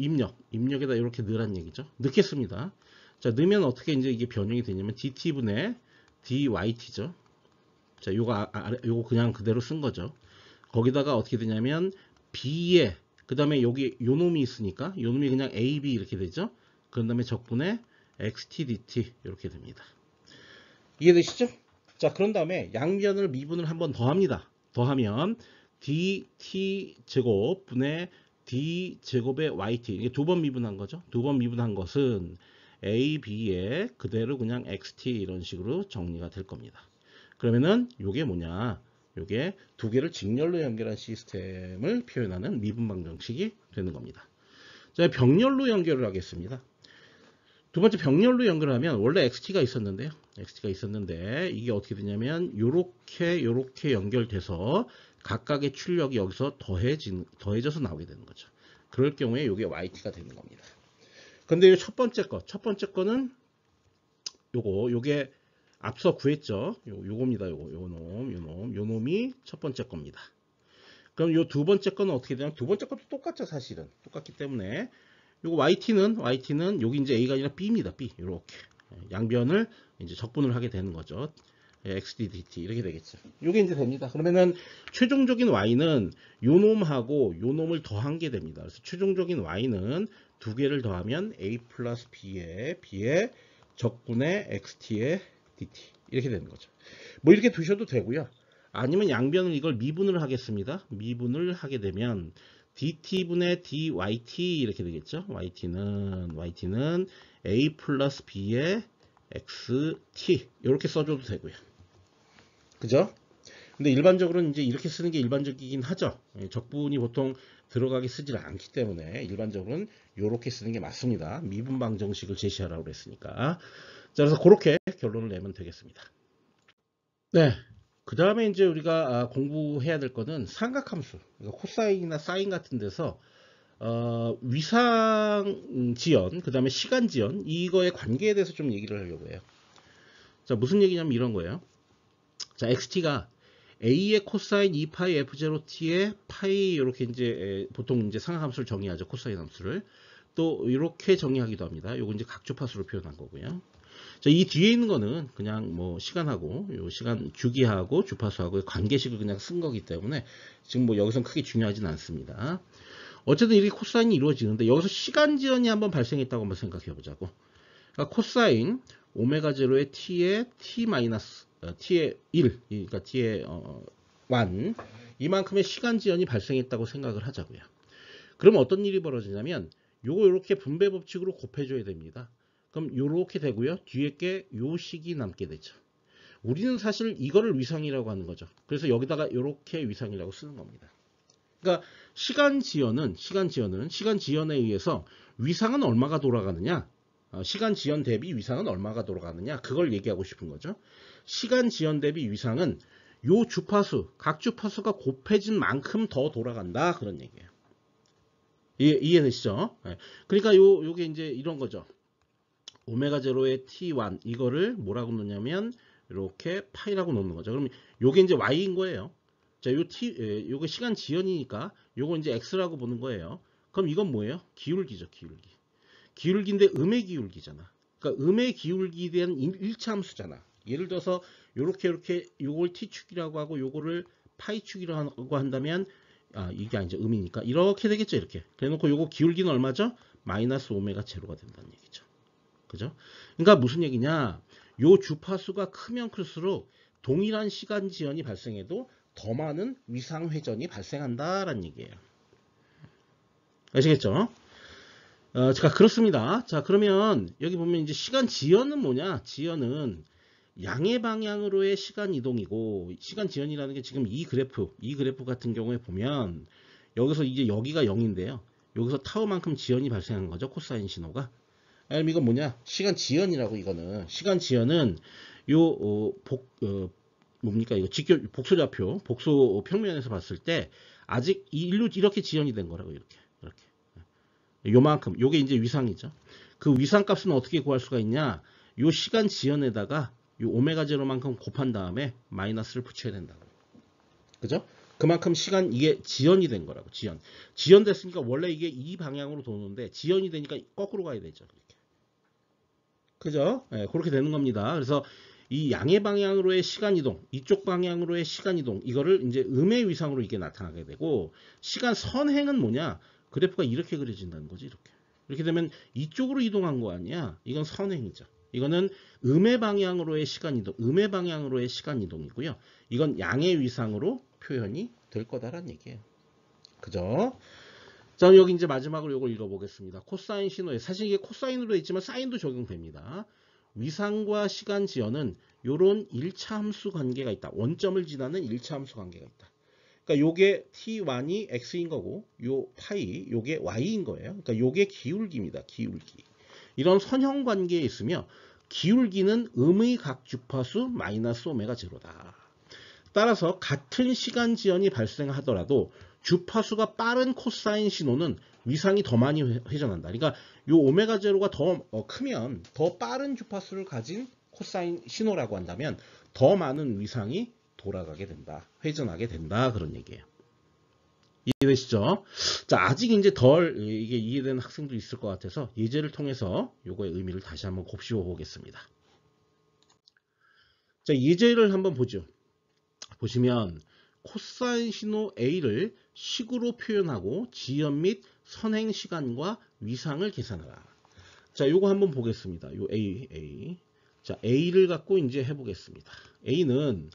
입력에다 이렇게 넣으란 얘기죠. 넣겠습니다. 자, 넣으면 어떻게 이제 이게 변형이 되냐면 DT분의 DYT죠. 자, 요거 그냥 그대로 쓴 거죠. 거기다가 어떻게 되냐면 B에 그 다음에 여기 요 놈이 있으니까 요 놈이 그냥 AB 이렇게 되죠. 그 다음에 적분의 XTDT 이렇게 됩니다. 이해되시죠? 자, 그런 다음에 양변을 미분을 한번 더 합니다. 더하면 dt 제곱 분의 d 제곱의 yt 이게 두 번 미분한 거죠. 두 번 미분한 것은 a, b에 그대로 그냥 xt 이런 식으로 정리가 될 겁니다. 그러면은 요게 뭐냐? 요게 두 개를 직렬로 연결한 시스템을 표현하는 미분방정식이 되는 겁니다. 자, 병렬로 연결을 하겠습니다. 두 번째 병렬로 연결하면 원래 xt가 있었는데요. xt가 있었는데 이게 어떻게 되냐면 요렇게 연결돼서 각각의 출력이 여기서 더해져서 나오게 되는 거죠. 그럴 경우에 이게 yt가 되는 겁니다. 근데 첫 번째 거는 요게 앞서 구했죠. 요겁니다. 요 놈이 첫 번째 겁니다. 그럼 요 두 번째 거는 어떻게 되냐면 두 번째 것도 똑같죠, 사실은. 똑같기 때문에 요거 yt는 여기 이제 a가 아니라 b입니다. b. 요렇게 양변을 이제 적분을 하게 되는 거죠. XDDT 이렇게 되겠죠. 요게 이제 됩니다. 그러면은 최종적인 y는 요 놈하고 요 놈을 더한 게 됩니다. 그래서 최종적인 y는 두 개를 더하면 a 플러스 b의 적분의 xt의 dt 이렇게 되는 거죠. 뭐 이렇게 두셔도 되고요. 아니면 양변을 이걸 미분을 하겠습니다. 미분을 하게 되면 dt분의 dyt 이렇게 되겠죠. yt는 a 플러스 b의 xt 이렇게 써줘도 되고요. 그죠? 근데 일반적으로는 이제 이렇게 쓰는 게 일반적이긴 하죠. 적분이 보통 들어가게 쓰질 않기 때문에 일반적으로는 이렇게 쓰는 게 맞습니다. 미분방 정식을 제시하라고 그랬으니까. 자, 그래서 그렇게 결론을 내면 되겠습니다. 네. 그 다음에 이제 우리가 공부해야 될 거는 삼각함수, 그러니까 코사인이나 사인 같은 데서 위상 지연, 그 다음에 시간 지연, 이거의 관계에 대해서 좀 얘기를 하려고 해요. 자, 무슨 얘기냐면 이런 거예요. 자, xt가 a의 코사인 2파이 f0t의 파이 이렇게 이제 보통 이제 상함수를 정의하죠. 코사인 함수를 또 이렇게 정의하기도 합니다. 요거 이제 각주파수로 표현한 거고요. 자, 이 뒤에 있는 거는 그냥 뭐 시간하고 요 시간 주기하고 주파수하고의 관계식을 그냥 쓴 거기 때문에 지금 뭐 여기선 크게 중요하진 않습니다. 어쨌든 이렇게 코사인이 이루어지는데 여기서 시간 지연이 한번 발생했다고 한번 생각해 보자고. 그러니까 코사인 오메가 제로의 t의 t 마이너스 t의 1, 그러니까 t의 1 이만큼의 시간 지연이 발생했다고 생각을 하자고요. 그러면 어떤 일이 벌어지냐면 요거 이렇게 분배 법칙으로 곱해줘야 됩니다. 그럼 요렇게 되고요. 뒤에 게 요 식이 남게 되죠. 우리는 사실 이거를 위상이라고 하는 거죠. 그래서 여기다가 요렇게 위상이라고 쓰는 겁니다. 그러니까 시간 지연에 의해서 위상은 얼마가 돌아가느냐, 시간 지연 대비 위상은 얼마가 돌아가느냐, 그걸 얘기하고 싶은 거죠. 시간 지연 대비 위상은 요 주파수, 각 주파수가 곱해진 만큼 더 돌아간다, 그런 얘기예요. 이해되시죠? 그러니까 요게 이제 이런 거죠. 오메가 제로의 t1 이거를 뭐라고 놓냐면 이렇게 파이라고 놓는 거죠. 그럼 요게 이제 y인 거예요. 자, 요게 시간 지연이니까 요거 이제 x라고 보는 거예요. 그럼 이건 뭐예요? 기울기죠, 기울기. 기울기인데 음의 기울기잖아. 그러니까 음의 기울기에 대한 일차 함수잖아. 예를 들어서 요렇게 요걸 t축이라고 하고 요거를 파이축이라고 한다면 이게 아니죠. 음이니까 이렇게 되겠죠, 이렇게. 그래 놓고 요거 기울기는 얼마죠? 마이너스 오메가 제로가 된다는 얘기죠. 그죠? 그러니까 무슨 얘기냐? 요 주파수가 크면 클수록 동일한 시간 지연이 발생해도 더 많은 위상 회전이 발생한다라는 얘기예요. 아시겠죠? 자, 그렇습니다. 자, 그러면 여기 보면 이제 시간 지연은 뭐냐? 지연은 양의 방향으로의 시간 이동이고, 시간 지연이라는 게 지금 이 그래프 같은 경우에 보면 여기서 이제 여기가 0인데요. 여기서 타우만큼 지연이 발생한 거죠. 코사인 신호가. 그럼 이건 뭐냐? 시간 지연이라고 이거는. 시간 지연은 뭡니까? 이거 복소좌표, 복소 평면에서 봤을 때 아직 일로 이렇게 지연이 된 거라고 이렇게. 요만큼. 요게 이제 위상이죠. 그 위상 값은 어떻게 구할 수가 있냐? 요 시간 지연에다가 요 오메가 제로만큼 곱한 다음에 마이너스를 붙여야 된다고. 그죠? 그만큼 시간 이게 지연이 된 거라고. 지연됐으니까 원래 이게 이 방향으로 도는데 지연이 되니까 거꾸로 가야 되죠. 이렇게. 그죠? 네, 그렇게 되는 겁니다. 그래서 이 양의 방향으로의 시간 이동, 이쪽 방향으로의 시간 이동, 이거를 이제 음의 위상으로 이게 나타나게 되고, 시간 선행은 뭐냐? 그래프가 이렇게 그려진다는 거지, 이렇게. 이렇게 되면 이쪽으로 이동한 거 아니야? 이건 선행이죠. 이거는 음의 방향으로의 시간 이동, 음의 방향으로의 시간 이동이고요. 이건 양의 위상으로 표현이 될 거다라는 얘기예요. 그죠? 자, 여기 이제 마지막으로 이걸 읽어보겠습니다. 코사인 신호에, 사실 이게 코사인으로 돼 있지만 사인도 적용됩니다. 위상과 시간 지연은 요런 1차 함수 관계가 있다. 원점을 지나는 1차 함수 관계가 있다. 그러니까 요게 t1이 x인 거고, 요 파이, 요게 y인 거예요. 그러니까 요게 기울기입니다. 기울기. 이런 선형 관계에 있으며, 기울기는 음의 각 주파수 마이너스 오메가 제로다. 따라서 같은 시간 지연이 발생하더라도 주파수가 빠른 코사인 신호는 위상이 더 많이 회전한다. 그러니까 요 오메가 제로가 더 크면 더 빠른 주파수를 가진 코사인 신호라고 한다면 더 많은 위상이 돌아가게 된다. 회전하게 된다. 그런 얘기예요. 이해되시죠? 자, 아직 이제 덜 이게 이해되는 학생도 있을 것 같아서 예제를 통해서 요거의 의미를 다시 한번 곱씹어 보겠습니다. 자, 예제를 한번 보죠. 보시면 코사인 신호 A를 식으로 표현하고 지연 및 선행 시간과 위상을 계산하라. 자, 요거 한번 보겠습니다. 요 A. 자, A를 갖고 이제 해보겠습니다. A는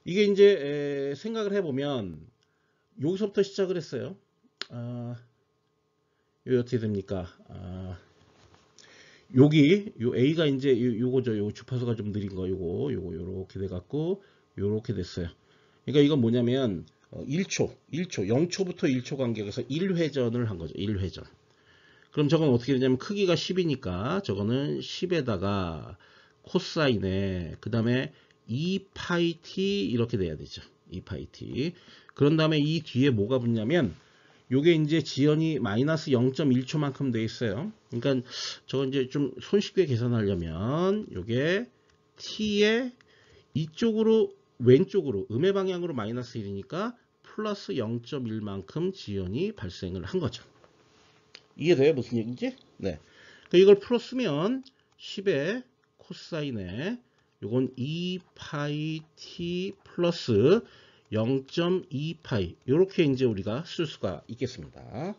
이게 이제 생각을 해보면 여기서부터 시작을 했어요. 요 어떻게 됩니까? 여기 요 A가 이제 요거죠. 요 주파수가 좀 느린 거 요거 요렇게 돼 갖고 요렇게 됐어요. 그러니까 이건 뭐냐면 1초 0초부터 1초 간격에서 1회전을 한 거죠. 1회전. 그럼 저건 어떻게 되냐면 크기가 10이니까 저거는 10에다가 코사인에 그 다음에 2파이 이렇게 돼야 되죠. 2파이. 그런 다음에 이 뒤에 뭐가 붙냐면 요게 이제 지연이 마이너스 0.1초만큼 돼 있어요. 그러니까 저거 이제 좀 손쉽게 계산하려면 요게 t의 이쪽으로 왼쪽으로 음의 방향으로 마이너스 1이니까 플러스 0.1만큼 지연이 발생을 한 거죠. 이해돼요? 무슨 얘기인지? 네. 그러니까 이걸 풀었으면 10의 코사인에 요건 2파이 t 플러스 0.2파이 이렇게 이제 우리가 쓸 수가 있겠습니다.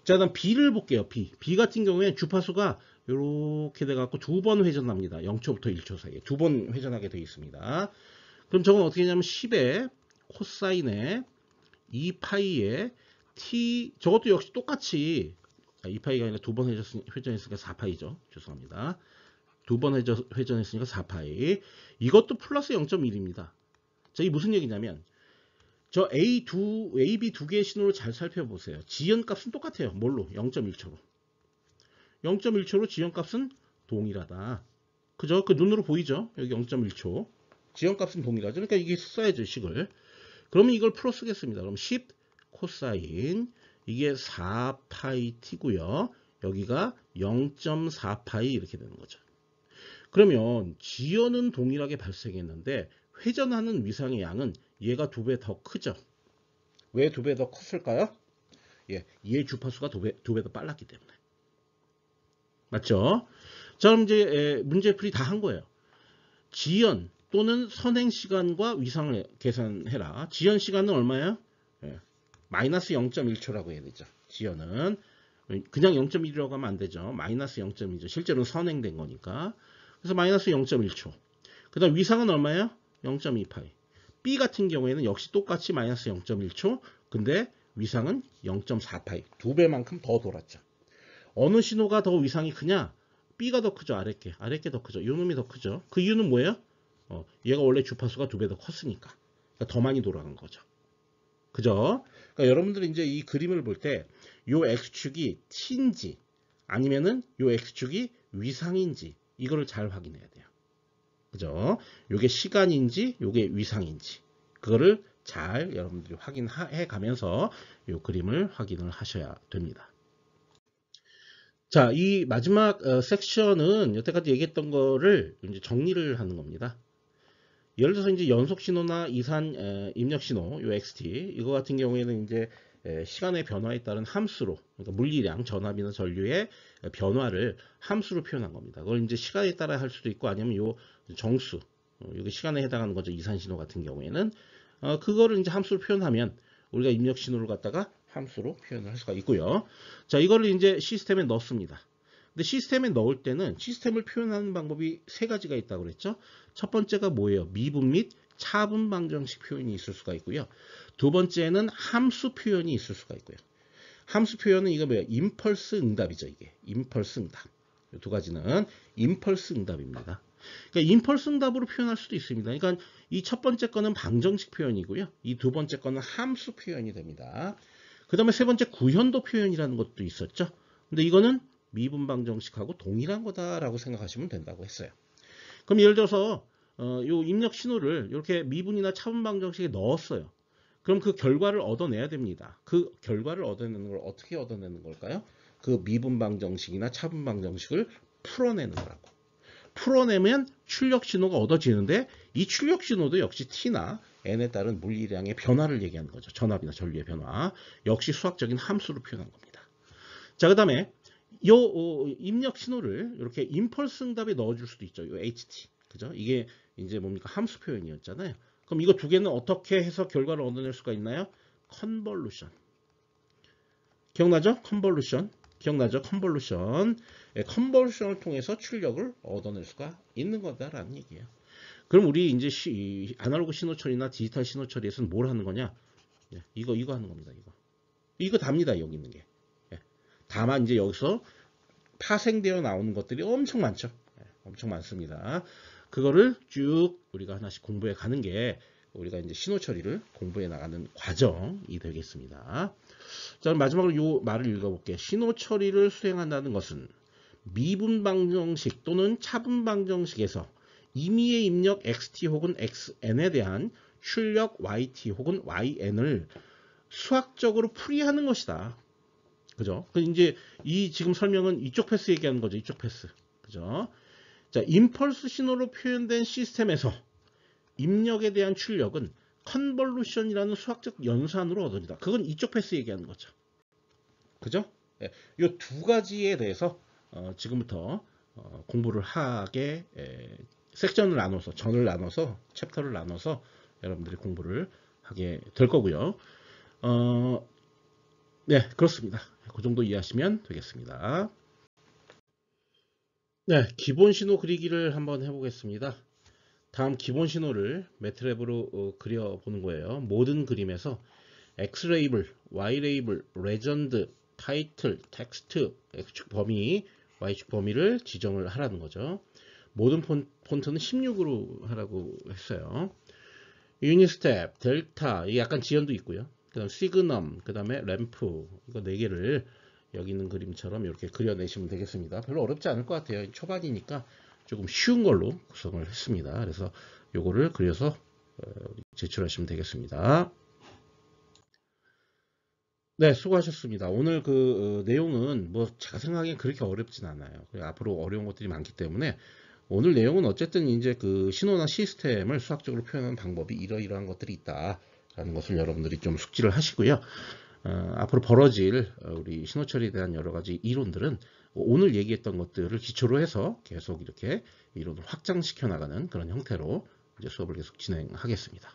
자, 그다음 B를 볼게요. B 같은 경우에 주파수가 이렇게 돼갖고 두 번 회전합니다. 0초부터 1초 사이에 두 번 회전하게 되어 있습니다. 그럼 저건 어떻게 되냐면 10의 코사인에 2파이에 t 저것도 역시 똑같이 2파이가 아니라 두 번 회전했으니까 4파이죠. 죄송합니다. 두 번 회전했으니까 4파이. 이것도 플러스 0.1입니다. 자, 이 무슨 얘기냐면 저 A, B 두 개의 신호를 잘 살펴보세요. 지연 값은 똑같아요. 뭘로? 0.1초로. 0.1초로 지연 값은 동일하다. 그죠? 그 눈으로 보이죠? 여기 0.1초. 지연 값은 동일하죠. 그러니까 이게 써야죠, 식을. 그러면 이걸 풀어 쓰겠습니다. 그럼 10 코사인 이게 4파이 t고요. 여기가 0.4파이 이렇게 되는 거죠. 그러면 지연은 동일하게 발생했는데 회전하는 위상의 양은 얘가 2배 더 크죠. 왜 2배 더 컸을까요? 예, 얘 주파수가 2배 더 빨랐기 때문에. 맞죠? 자, 그럼 이제 문제풀이 다 한 거예요. 지연 또는 선행 시간과 위상을 계산해라. 지연 시간은 얼마예요? 예, 마이너스 0.1초라고 해야 되죠. 지연은 그냥 0.1이라고 하면 안 되죠. 마이너스 0.1이죠. 실제로는 선행된 거니까. 그래서 마이너스 0.1초. 그 다음 위상은 얼마예요? 0.28. B 같은 경우에는 역시 똑같이 마이너스 0.1초. 근데 위상은 0.48. 2배만큼 더 돌았죠. 어느 신호가 더 위상이 크냐? B가 더 크죠. 아랫게. 아랫게 더 크죠. 이 놈이 더 크죠. 그 이유는 뭐예요? 얘가 원래 주파수가 2배 더 컸으니까. 그러니까 더 많이 돌아간 거죠. 그죠? 그러니까 여러분들이 이제 이 그림을 볼 때 요 X축이 T인지 아니면은 요 X축이 위상인지 이거를 잘 확인해야 돼요. 그죠? 요게 시간인지 요게 위상인지 그거를 잘 여러분들이 확인해 가면서 요 그림을 확인을 하셔야 됩니다. 자, 이 마지막 섹션은 여태까지 얘기했던 거를 이제 정리를 하는 겁니다. 예를 들어서 이제 연속 신호나 이산 입력 신호, 요 XT 이거 같은 경우에는 이제 시간의 변화에 따른 함수로, 그러니까 물리량, 전압이나 전류의 변화를 함수로 표현한 겁니다. 그걸 이제 시간에 따라 할 수도 있고 아니면 요 정수, 여기 시간에 해당하는 거죠. 이산 신호 같은 경우에는 그거를 이제 함수로 표현하면 우리가 입력 신호를 갖다가 함수로 표현을 할 수가 있고요. 자, 이거를 이제 시스템에 넣습니다. 근데 시스템에 넣을 때는 시스템을 표현하는 방법이 세 가지가 있다고 그랬죠. 첫 번째가 뭐예요? 미분 및 차분 방정식 표현이 있을 수가 있고요. 두 번째는 함수 표현이 있을 수가 있고요. 함수 표현은 이거 뭐예요? 임펄스 응답이죠. 이게 임펄스 응답. 이 두 가지는 임펄스 응답입니다. 그러니까 임펄스 응답으로 표현할 수도 있습니다. 그러니까 이 첫 번째 거는 방정식 표현이고요. 이 두 번째 거는 함수 표현이 됩니다. 그 다음에 세 번째 구현도 표현이라는 것도 있었죠. 근데 이거는 미분 방정식하고 동일한 거다라고 생각하시면 된다고 했어요. 그럼 예를 들어서 요 입력 신호를 이렇게 미분이나 차분 방정식에 넣었어요. 그럼 그 결과를 얻어내야 됩니다. 그 결과를 얻어내는 걸 어떻게 얻어내는 걸까요? 그 미분 방정식이나 차분 방정식을 풀어내는 거라고. 풀어내면 출력 신호가 얻어지는데 이 출력 신호도 역시 T나 N에 따른 물리량의 변화를 얘기하는 거죠. 전압이나 전류의 변화. 역시 수학적인 함수로 표현한 겁니다. 자, 그 다음에 요 입력 신호를 이렇게 임펄스 응답에 넣어줄 수도 있죠. 요 HT. 그죠? 이게 이제 뭡니까? 함수 표현이었잖아요. 그럼 이거 두 개는 어떻게 해서 결과를 얻어낼 수가 있나요? 컨볼루션. 기억나죠? 컨볼루션. 기억나죠? 컨볼루션. 컨볼루션을 통해서 출력을 얻어낼 수가 있는 거다라는 얘기예요. 그럼 우리 이제 아날로그 신호 처리나 디지털 신호 처리에서는 뭘 하는 거냐? 이거 하는 겁니다. 이거 답니다. 여기 있는 게. 다만 이제 여기서 파생되어 나오는 것들이 엄청 많죠. 엄청 많습니다. 그거를 쭉 우리가 하나씩 공부해 가는 게 우리가 이제 신호 처리를 공부해 나가는 과정이 되겠습니다. 자, 마지막으로 이 말을 읽어볼게요. 신호 처리를 수행한다는 것은 미분 방정식 또는 차분 방정식에서 임의의 입력 xt 혹은 xn에 대한 출력 yt 혹은 yn을 수학적으로 풀이하는 것이다. 그죠? 그 이제 이 지금 설명은 이쪽 패스 얘기하는 거죠. 이쪽 패스. 그죠? 자, 임펄스 신호로 표현된 시스템에서 입력에 대한 출력은 컨볼루션이라는 수학적 연산으로 얻어진다. 그건 이쪽 패스 얘기하는 거죠. 그죠? 이 두 가지에 대해서 지금부터 공부를 하게 섹션을 나눠서 전을 나눠서 챕터를 나눠서 여러분들이 공부를 하게 될 거고요. 네, 그렇습니다. 그 정도 이해하시면 되겠습니다. 네, 기본 신호 그리기를 한번 해보겠습니다. 다음 기본 신호를 매트랩으로 그려보는 거예요. 모든 그림에서 X 레이블, Y 레이블, 레전드, 타이틀, 텍스트, X축 범위, Y축 범위를 지정을 하라는 거죠. 모든 폰트는 16으로 하라고 했어요. 유니스텝, 델타, 이게 약간 지연도 있고요. 그 다음 시그넘, 그 다음에 램프, 이거 4개를 여기 있는 그림처럼 이렇게 그려내시면 되겠습니다. 별로 어렵지 않을 것 같아요. 초반이니까 조금 쉬운 걸로 구성을 했습니다. 그래서 요거를 그려서 제출하시면 되겠습니다. 네, 수고하셨습니다. 오늘 그 내용은 뭐 제가 생각하기엔 그렇게 어렵진 않아요. 앞으로 어려운 것들이 많기 때문에 오늘 내용은 어쨌든 이제 그 신호나 시스템을 수학적으로 표현하는 방법이 이러이러한 것들이 있다라는 것을 여러분들이 좀 숙지를 하시고요. 앞으로 벌어질 우리 신호 처리에 대한 여러 가지 이론들은 오늘 얘기했던 것들을 기초로 해서 계속 이렇게 이론을 확장시켜 나가는 그런 형태로 이제 수업을 계속 진행하겠습니다.